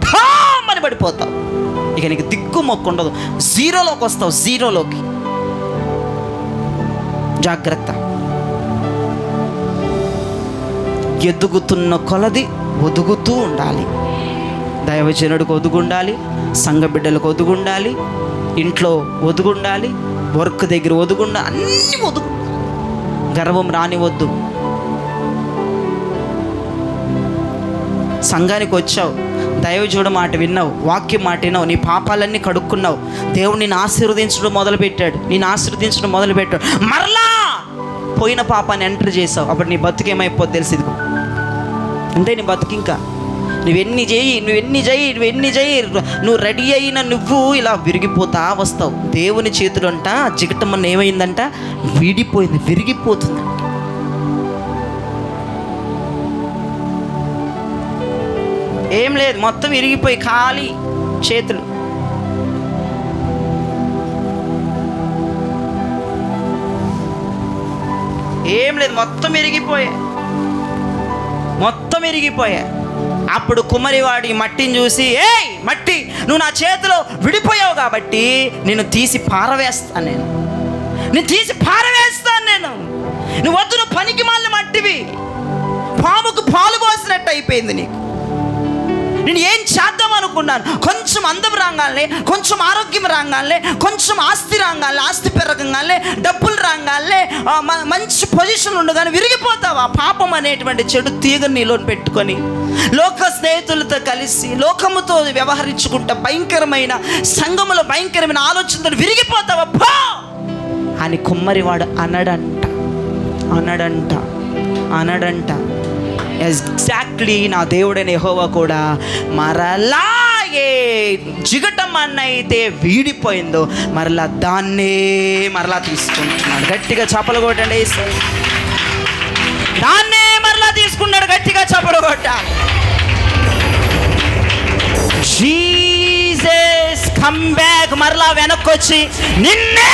ఢామని పడిపోతావు. ఇక నీకు దిక్కు మొక్కు ఉండదు, జీరోలోకి వస్తావు, జీరోలోకి. జాగ్రత్త. ఎదుగుతున్న కొలది ఒదుగుతూ ఉండాలి. దైవజనుడికి ఒదుగుండాలి, సంఘ బిడ్డలకు ఒదుగుండాలి, ఇంట్లో ఒదుగుండాలి, వర్క్ దగ్గర ఒదుగుండాలి, అన్నీ ఒదుగు. గర్వం రానివద్దు. సంఘానికి వచ్చావు, దైవజనుడి మాట విన్నావు, వాక్యం మాట విన్నావు, నీ పాపాలన్నీ కడుక్కున్నావు, దేవుడు నిన్ను ఆశీర్వదించడం మొదలుపెట్టాడు. మరలా పోయిన పాపాన్ని ఎంటర్ చేసావు. అప్పుడు నీ బతుకేమైపోద్ది తెలిసి అంటే నీ బతుకు ఇంకా నువ్వెన్ని చేయి నువ్వు రెడీ అయిన నువ్వు ఇలా విరిగిపోతా వస్తావు. దేవుని చేతులు అంట జిగటమన్న ఏమైందంట, విడిపోయింది, విరిగిపోతుంది. ఏం లేదు, మొత్తం విరిగిపోయి ఖాళీ చేతులు. ఏం లేదు, మొత్తం విరిగిపోయా. అప్పుడు కుమ్మరివాడి మట్టిని చూసి, ఏయ్ మట్టి, నువ్వు నా చేతిలో విడిపోయావు కాబట్టి నేను తీసి పారవేస్తాను, నువ్వు వద్దు, నువ్వు పనికి మాలిన మట్టివి, పాముకు పాలు పోసినట్టు అయిపోయింది నీకు. నేను ఏం చేద్దాం అనుకున్నాను, కొంచెం అందం రాగానే, కొంచెం ఆరోగ్యం రాగానే, కొంచెం ఆస్తి రాగానే, ఆస్తి పెరగగానే, డబ్బులు రాగానే, మంచి పొజిషన్ ఉండగానే విరిగిపోతావా? పాపం అనేటువంటి చెడు తీగ నీలో పెట్టుకొని లోక స్నేహితులతో కలిసి లోకముతో వ్యవహరించుకుంటా భయంకరమైన సంఘములో భయంకరమైన ఆలోచనతో విరిగిపోతావా పో అని కుమ్మరివాడు అనడంట. ఎగ్జాక్ట్లీ నా దేవుడైన యెహోవా కూడా మరలాగే జిగటం అన్నైతే వీడిపోయిందో దాన్నే మరలా తీసుకుంటున్నాడు. గట్టిగా చప్పలు కొట్టండి. దాన్నే మరలా తీసుకున్నాడు. గట్టిగా చప్పలు కొట్టాలి. Jesus come back. మరలా వెనక్కి వచ్చి నిన్నే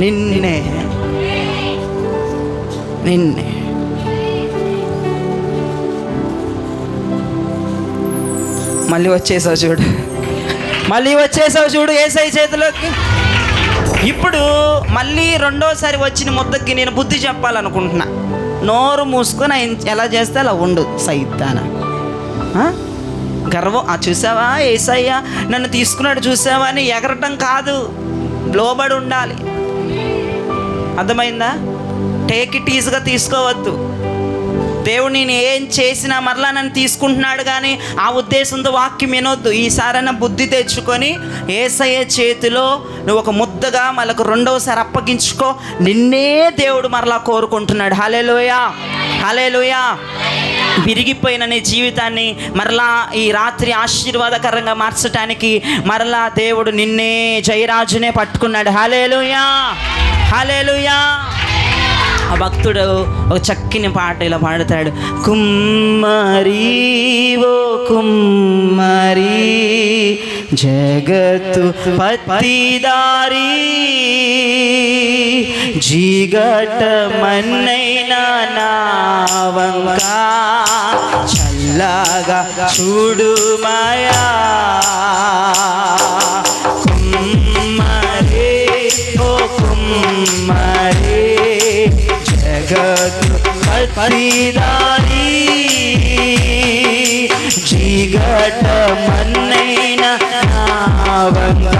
నిన్నే మళ్ళీ వచ్చేసావు చూడు యేసయ్య చేతిలోకి. ఇప్పుడు మళ్ళీ రెండోసారి వచ్చిన ముద్దకి నేను బుద్ధి చెప్పాలనుకుంటున్నా. నోరు మూసుకొని ఎలా చేస్తే అలా ఉండు సైతాన. గర్వం, చూసావా యేసయ్య నన్ను తీసుకున్నాడు చూసావా అని ఎగరటం కాదు, లోబడి ఉండాలి. అర్థమైందా? టేక్ ఇట్ ఈజీగా తీసుకోవద్దు. దేవుడు నేను ఏం చేసినా మరలా నన్ను తీసుకుంటున్నాడు కానీ ఆ ఉద్దేశంతో వాక్యం వినొద్దు. ఈసారైనా బుద్ధి తెచ్చుకొని యేసయ్య చేతిలో నువ్వు ఒక ముద్దగా మళ్ళీ రెండవసారి అప్పగించుకో. నిన్నే దేవుడు మరలా కోరుకుంటున్నాడు. హల్లెలూయా. విరిగిపోయిన నీ జీవితాన్ని మరలా ఈ రాత్రి ఆశీర్వాదకరంగా మార్చడానికి మరలా దేవుడు నిన్నే జయరాజునే పట్టుకున్నాడు. హల్లెలూయా. ఆ భక్తుడు ఒక చక్కని పాట ఇలా పాడతాడు. కుమ్మరి ఓ కుమ్మరి జగత్తు పత్తిదారి జిగట మన్నైనా నా వంక చల్లగా చూడు మాయా. కుమ్మరి ఓ కుమ్మరి జగత్తు పత్తిదారి జిగట మన్నైనా నా వంక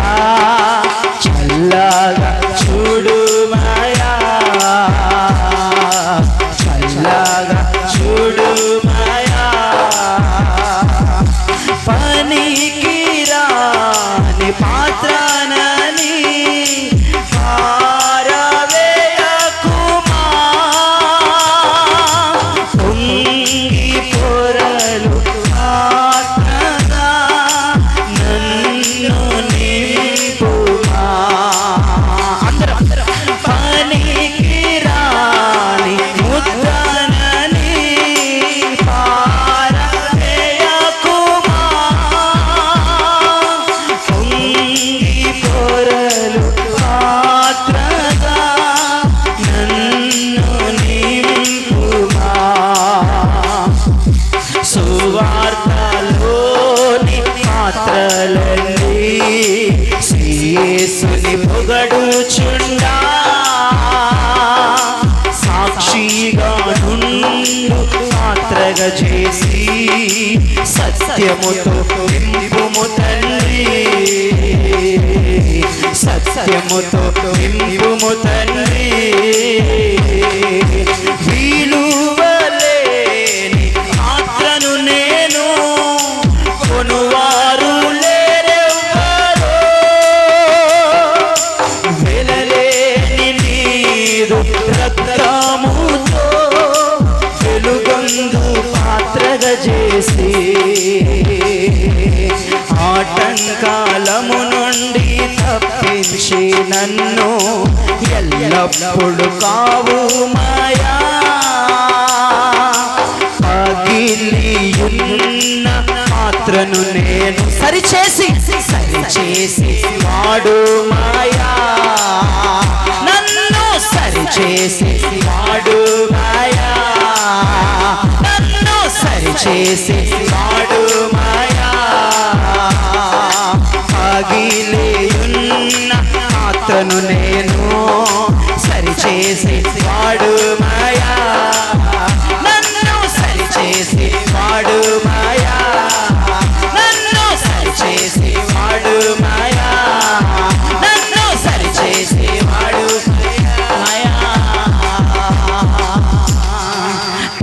చల్లగా చూడు మాయా. చల్లగా చూడు మాయా. పనికి రాని పాత్రనని పారవేయకుమా. పొంగి పొరలు యేసుని పొగడుచుండా సాక్షిగా నుండు పాత్రగా చేసి సత్యముతో నింపుము తండ్రి, సత్యముతో నింపుము తండ్రి. విలువలేని పాత్రను నేను, కొనువారు లేరెవ్వరో, వెలలేని నీదు రక్తముతో వెలుగొందు పాత్రగా చేసి ఆటంకాలము నుండి తప్పించి నన్ను ఎల్లప్పుడు కావు మాయా. పగిలియున్న పాత్రను నేను సరిచేసి వాడు మాయా, నన్ను సరిచేసి వాడు మాయా, నన్ను సరిచేసి వాడు మాయా. పగిలియున్న పాత్రను నేను సరిచేసి వాడు మాయా, నన్ను సరిచేసి వాడు మాయా, నన్ను సరిచేసి వాడు మాయా, నన్ను సరిచేసి వాడు మాయా.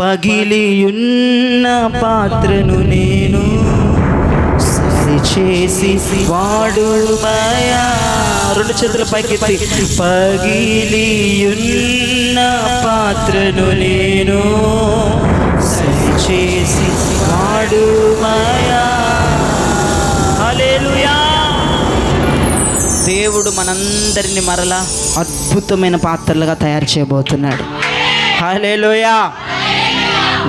పగిలియున్న పాత్రను నేను సరిచేసి వాడు మాయా. రెండు చేతుల పైకెత్తి, పగిలియున్న పాత్రను నేను సరిచేసి వాడు మాయా. హల్లెలూయా. దేవుడు మనందరిని మరలా అద్భుతమైన పాత్రలుగా తయారు చేయబోతున్నాడు. హల్లెలూయా.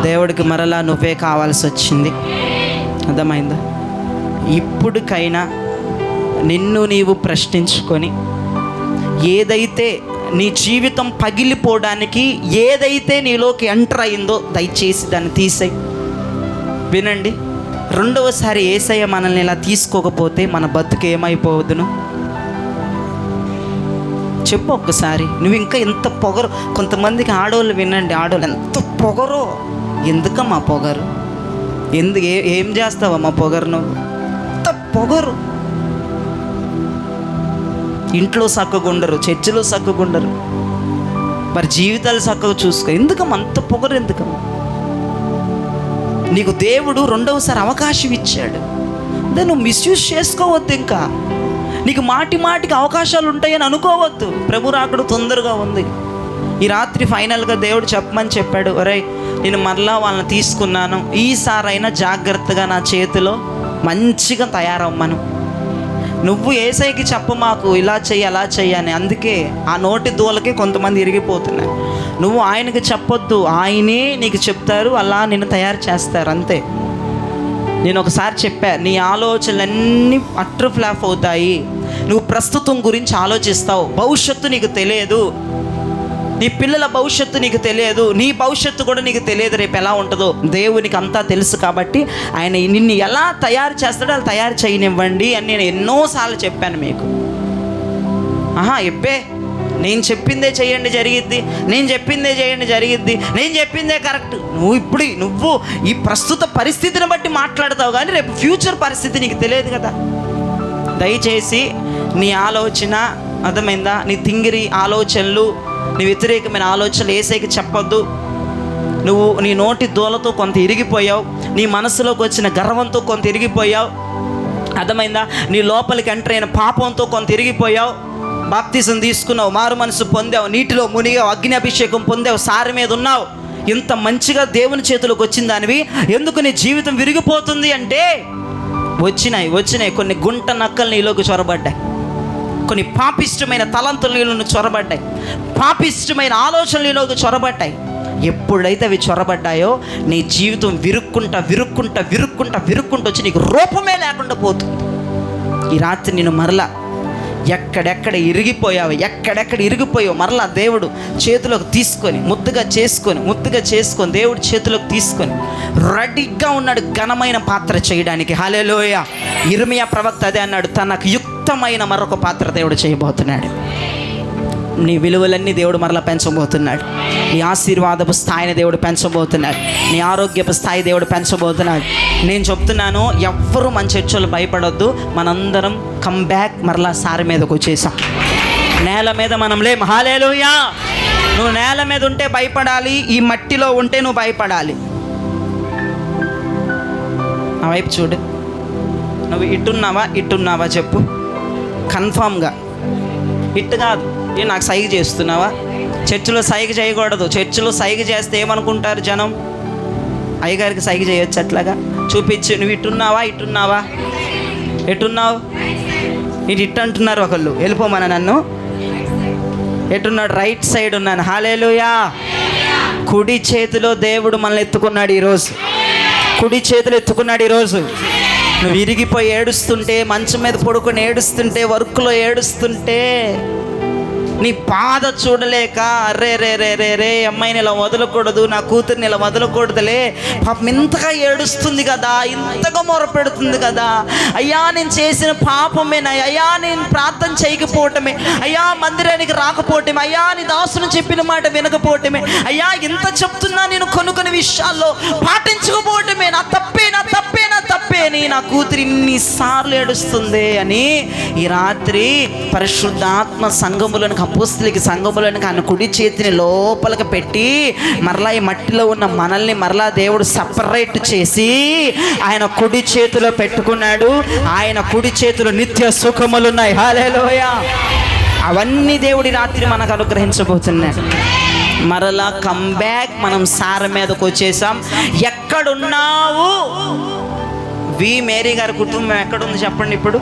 దేవుడికి మరలా నువ్వే కావాల్సి వచ్చింది. అర్థమైందా? ఇప్పుడుకైనా నిన్ను నీవు ప్రశ్నించుకొని, ఏదైతే నీ జీవితం పగిలిపోవడానికి ఏదైతే నీలోకి ఎంటర్ అయిందో దయచేసి దాన్ని తీసేయి. వినండి, రెండవసారి యేసయ్య మనల్ని ఇలా తీసుకోకపోతే మన బతుకు ఏమైపోవద్దును చెప్పు ఒక్కసారి. నువ్వు ఇంకా ఎంత పొగరు. కొంతమందికి ఆడవాళ్ళు వినండి, ఆడవాళ్ళు ఎంత పొగరో. ఎందుకమ్మా పొగరు? ఏం చేస్తావమ్మా పొగరు? నువ్వు ఎంత పొగరు. ఇంట్లో చక్కగా ఉండరు, చర్చిలో చక్కగా ఉండరు, మరి జీవితాలు చక్కగా చూసుకో. ఎందుకమ్మా అంత పొగరు? ఎందుకమ్మా? నీకు దేవుడు రెండవసారి అవకాశం ఇచ్చాడు, దాన్ని నువ్వు మిస్యూజ్ చేసుకోవద్దు. ఇంకా నీకు మాటికి అవకాశాలు ఉంటాయని అనుకోవద్దు. ప్రభు రాకడ తొందరగా ఉంది. ఈ రాత్రి ఫైనల్గా దేవుడు చెప్పమని చెప్పాడు, ఒరే నేను మరలా వాళ్ళని తీసుకున్నాను, ఈసారైనా జాగ్రత్తగా నా చేతిలో మంచిగా తయారవ్వమను. నువ్వు యేసయ్యకి చెప్పు, మాకు ఇలా చెయ్యి అలా చెయ్యి అని. అందుకే ఆ నోటి దూలకి కొంతమంది ఇరిగిపోతున్నారు. నువ్వు ఆయనకి చెప్పొద్దు, ఆయనే నీకు చెప్తారు, అలా నిన్ను తయారు చేస్తారు. అంతే. నేను ఒకసారి చెప్పా, నీ ఆలోచనలన్నీ అట్టర్ ఫ్లాప్ అవుతాయి. నువ్వు ప్రస్తుతం గురించి ఆలోచిస్తావు, భవిష్యత్తు నీకు తెలియదు, నీ పిల్లల భవిష్యత్తు నీకు తెలియదు, నీ భవిష్యత్తు కూడా నీకు తెలియదు రేపు ఎలా ఉంటుందో. దేవునికి అంతా తెలుసు కాబట్టి ఆయన నిన్ను ఎలా తయారు చేస్తాడో అలా తయారు చేయనివ్వండి అని నేను ఎన్నోసార్లు చెప్పాను మీకు. ఎబ్బే నేను చెప్పిందే చేయండి జరిగిద్ది, నేను చెప్పిందే చేయండి జరిగిద్ది, నేను చెప్పిందే కరెక్ట్. నువ్వు ఈ ప్రస్తుత పరిస్థితిని బట్టి మాట్లాడతావు, కానీ రేపు ఫ్యూచర్ పరిస్థితి నీకు తెలియదు కదా. దయచేసి నీ ఆలోచన అర్థమైందా? నీ తింగిరి ఆలోచనలు, నీ వ్యతిరేకమైన ఆలోచనలు యేసయ్యకి చెప్పొద్దు. నువ్వు నీ నోటి దూలతో కొంత ఇరిగిపోయావు, నీ మనసులోకి వచ్చిన గర్వంతో కొంత ఇరిగిపోయావు, అర్థమైందా? నీ లోపలికి ఎంటర్ అయిన పాపంతో కొంత ఇరిగిపోయావు. బాప్తిజం తీసుకున్నావు, మారు మనసు పొందావు, నీటిలో మునిగావు, అగ్ని అభిషేకం పొందావు, సారి మీద ఉన్నావు, ఇంత మంచిగా దేవుని చేతులకు వచ్చిన దానివి ఎందుకు నీ జీవితం విరిగిపోతుంది అంటే వచ్చినాయి కొన్ని గుంట నక్కలు నీలోకి చొరబడ్డాయి, కొన్ని పాపిష్టమైన తలంతులు నీళ్ళు చొరబడ్డాయి, పాపిష్టమైన ఆలోచనలు నీలోకి చొరబడ్డాయి. ఎప్పుడైతే అవి చొరబడ్డాయో నీ జీవితం విరుక్కుంటా వచ్చి నీకు రూపమే లేకుండా పోతుంది. ఈ రాత్రి నేను మరలా ఎక్కడెక్కడ ఇరిగిపోయావు మరలా దేవుడు చేతిలోకి తీసుకొని ముద్దుగా చేసుకొని దేవుడు చేతిలోకి తీసుకొని రెడీగా ఉన్నాడు ఘనమైన పాత్ర చేయడానికి. హల్లెలూయా. ఇర్మియా ప్రవక్త అదే అన్నాడు, తనకు యుక్తమైన మరొక పాత్ర దేవుడు చేయబోతున్నాడు. నీ విలువలన్నీ దేవుడు మరలా పెంచబోతున్నాడు. నీ ఆశీర్వాదపు స్థాయిని దేవుడు పెంచబోతున్నాడు. నీ ఆరోగ్యపు స్థాయి దేవుడు పెంచబోతున్నాడు. నేను చెప్తున్నాను, ఎవ్వరూ మన చర్చలు భయపడొద్దు. మనందరం కమ్బ్యాక్ మరలా సారి మీదకి వచ్చేసాం. నేల మీద మనం లేం. హల్లెలూయా. నువ్వు నేల మీద ఉంటే భయపడాలి, ఈ మట్టిలో ఉంటే నువ్వు భయపడాలి. ఆ వైపు చూడు. నువ్వు ఇట్టున్నావా చెప్పు కన్ఫామ్గా. ఇట్టు కాదు, ఏ నాకు సైగ చేస్తున్నావా? చర్చిలో సైగ చేయకూడదు. చర్చిలో సైగ చేస్తే ఏమనుకుంటారు జనం? అయ్యగారికి సైగ చేయొచ్చు అట్లాగా చూపించి. నువ్వు ఇట్టున్నావా ఎట్టున్నావు? ఇటు అంటున్నారు ఒకళ్ళు, వెళ్ళిపోమని నన్ను. ఎట్టున్నాడు? రైట్ సైడ్ ఉన్నాను. హల్లెలూయా. కుడి చేతిలో దేవుడు మనల్ని ఎత్తుకున్నాడు ఈరోజు. నువ్వు విరిగిపోయి ఏడుస్తుంటే, మంచం మీద పడుకొని ఏడుస్తుంటే, వర్క్లో ఏడుస్తుంటే, నీ బాధ చూడలేక రే అమ్మాయిని ఇలా వదలకూడదు, నా కూతుర్ని ఇలా వదలకూడదులే, పాపం ఇంతగా ఏడుస్తుంది కదా, ఇంతగా మొరపెడుతుంది కదా, అయ్యా నేను చేసిన పాపమేనా, అయ్యా నేను ప్రార్థన చేయకపోవటమే, అయ్యా మందిరానికి రాకపోవటమే, అయ్యా నీ దాసును చెప్పిన మాట వినకపోవటమే, అయ్యా ఇంత చెప్తున్నా నేను కొన్ని విషయాల్లో పాటించకపోవటమే నా తప్పే అని నా కూతురు ఇన్నిసార్లు ఏడుస్తుంది అని ఈ రాత్రి పరిశుద్ధాత్మ సంఘములను, అపోస్తలిక సంఘములను ఆయన కుడి చేతిని లోపలికి పెట్టి మరలా ఈ మట్టిలో ఉన్న మనల్ని మరలా దేవుడు సపరేట్ చేసి ఆయన కుడి చేతిలో పెట్టుకున్నాడు. ఆయన కుడి చేతిలో నిత్య సుఖములు ఉన్నాయి. హల్లెలూయా. అవన్నీ దేవుడి రాత్రి మనకు అనుగ్రహించబోతున్నాడు. మరలా కమ్బ్యాక్ మనం సార మీదకి వచ్చేసాం. ఎక్కడున్నావు? వి మేరీ గారి కుటుంబం ఎక్కడుంది చెప్పండి ఇప్పుడు?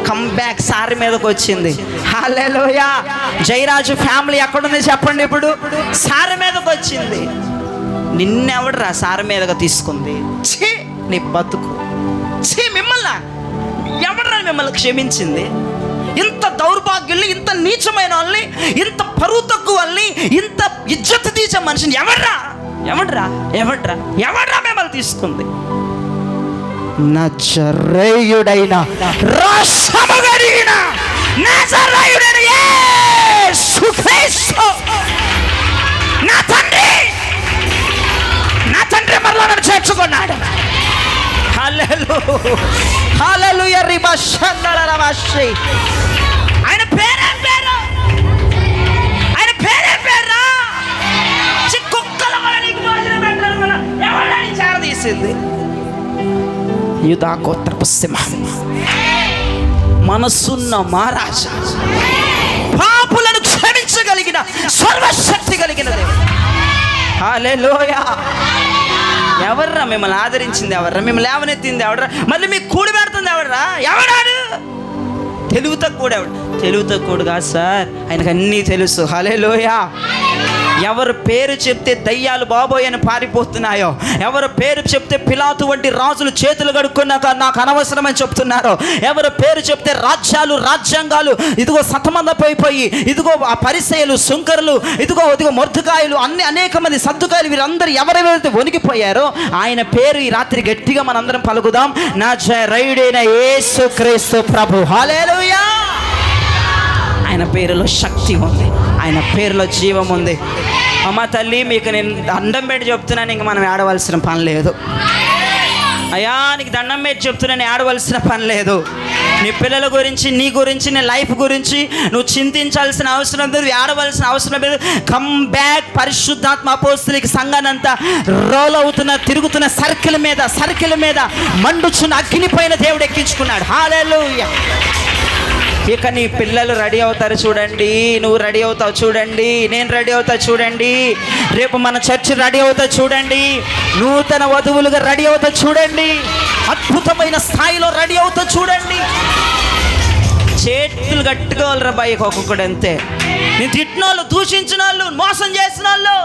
కమ్బ్యాక్ సారి మీదకి వచ్చింది. హల్లెలూయా. జయరాజు ఫ్యామిలీ ఎక్కడుంది చెప్పండి ఇప్పుడు? సారి మీదకి వచ్చింది. నిన్నెవడరా సారి మీదగా తీసుకుంది? ఛీ, నీ బతుకు. ఛీ, ఎవడరా మిమ్మల్ని క్షమించింది? ఇంత దౌర్భాగ్యుల్ని, ఇంత నీచమైన వాళ్ళని, ఇంత పరువు తక్కువ వాళ్ళని, ఇంత ఇజ్జత్ తీసే మనిషిని ఎవడ్రా మిమ్మల్ని తీసుకుంది? నజరేయుడైన రసము కలిగిన నజరేయుడైన యేసు క్రీస్తు నా తండ్రి మరలా నన్ను చేర్చుకున్నాడు. హల్లెలూయా. రిబషల్లరవషి. ఆయన పేరేం పేరు? కుక్కల వల్ల నీకు భోజనం పెట్టాలి కదా, ఎవరిని చేరదీసింది? యూదా గోత్రపు సింహం, మనసున్న మహారాజా, పాపులను క్షమించగలిగిన సర్వశక్తి కలిగిన దేవుడు. హల్లెలూయా. ఎవర్రా మిమ్మల్ని ఆదరించింది? ఎవర్రా మిమ్మల్ని లేవనెత్తింది? ఎవడరా మళ్ళీ మీకు కూడి పెడుతుంది? ఎవడాడు? తెలివి తక్కువడు కాదు సార్, ఆయనకు అన్నీ తెలుసు. హల్లెలూయా. ఎవరు పేరు చెప్తే దయ్యాలు బాబోయ్ అని పారిపోతున్నాయో, ఎవరు పేరు చెప్తే పిలాతు వంటి రాజులు చేతులు కడుక్కున్నాక నాకు అనవసరమని చెప్తున్నారో, ఎవరు పేరు చెప్తే రాజ్యాంగాలు ఇదిగో సతమతమైపోయి, ఇదిగో ఆ పరిసయ్యులు, సుంకరులు, ఇదిగో మొర్దెకాయలు, అనేక మంది సద్దుకాయలు, వీరందరూ ఎవరెవరైతే వణికిపోయారో ఆయన పేరు ఈ రాత్రి గట్టిగా మనందరం పలుకుదాం. నజరేయుడైన యేసు క్రీస్తు ప్రభు. హల్లెలూయా. ఆయన పేరులో శక్తి ఉంది, ఆయన పేరులో జీవం ఉంది. అమ్మ తల్లి, మీకు నేను దండం పెట్టి చెప్తున్నాను, ఇంక మనం ఆడవలసిన పని లేదు. అయ్యా నీకు దండం పెట్టి చెప్తున్నాను, ఆడవలసిన పని లేదు. నీ పిల్లల గురించి, నీ గురించి, నీ లైఫ్ గురించి నువ్వు చింతించాల్సిన అవసరం లేదు, ఆడవలసిన అవసరం లేదు. Come back. పరిశుద్ధాత్మ అపోస్తలిక సంఘానంతా రోల్ అవుతున్న, తిరుగుతున్న సర్కిల్ మీద మండుచున్న అగ్నిపైన దేవుడు ఎక్కించుకున్నాడు. హల్లెలూయా. ఇక నీ పిల్లలు రెడీ అవుతారు చూడండి, నువ్వు రెడీ అవుతావు చూడండి, నేను రెడీ అవుతా చూడండి, రేపు మన చర్చ్ రెడీ అవుతా చూడండి, నూతన వధువులుగా రెడీ అవుతా చూడండి, అద్భుతమైన స్థాయిలో రెడీ అవుతా చూడండి. చేతులు కట్టుకోవాలరా బాయ్కి ఒక్కొక్కడు అంతే. నేను తిట్టిన వాళ్ళు, దూషించిన వాళ్ళు, మోసం చేసిన వాళ్ళు,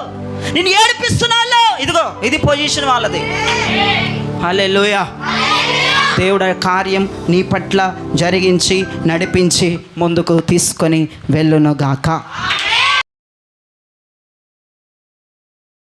నేను ఏడిపిస్తున్న వాళ్ళు, ఇదిగో ఇది పొజిషన్ వాళ్ళది. హల్లెలూయా. దేవుడి కార్యం నీ పట్ల జరిగించి నడిపించి ముందుకు తీసుకొని వెళ్ళునుగాక.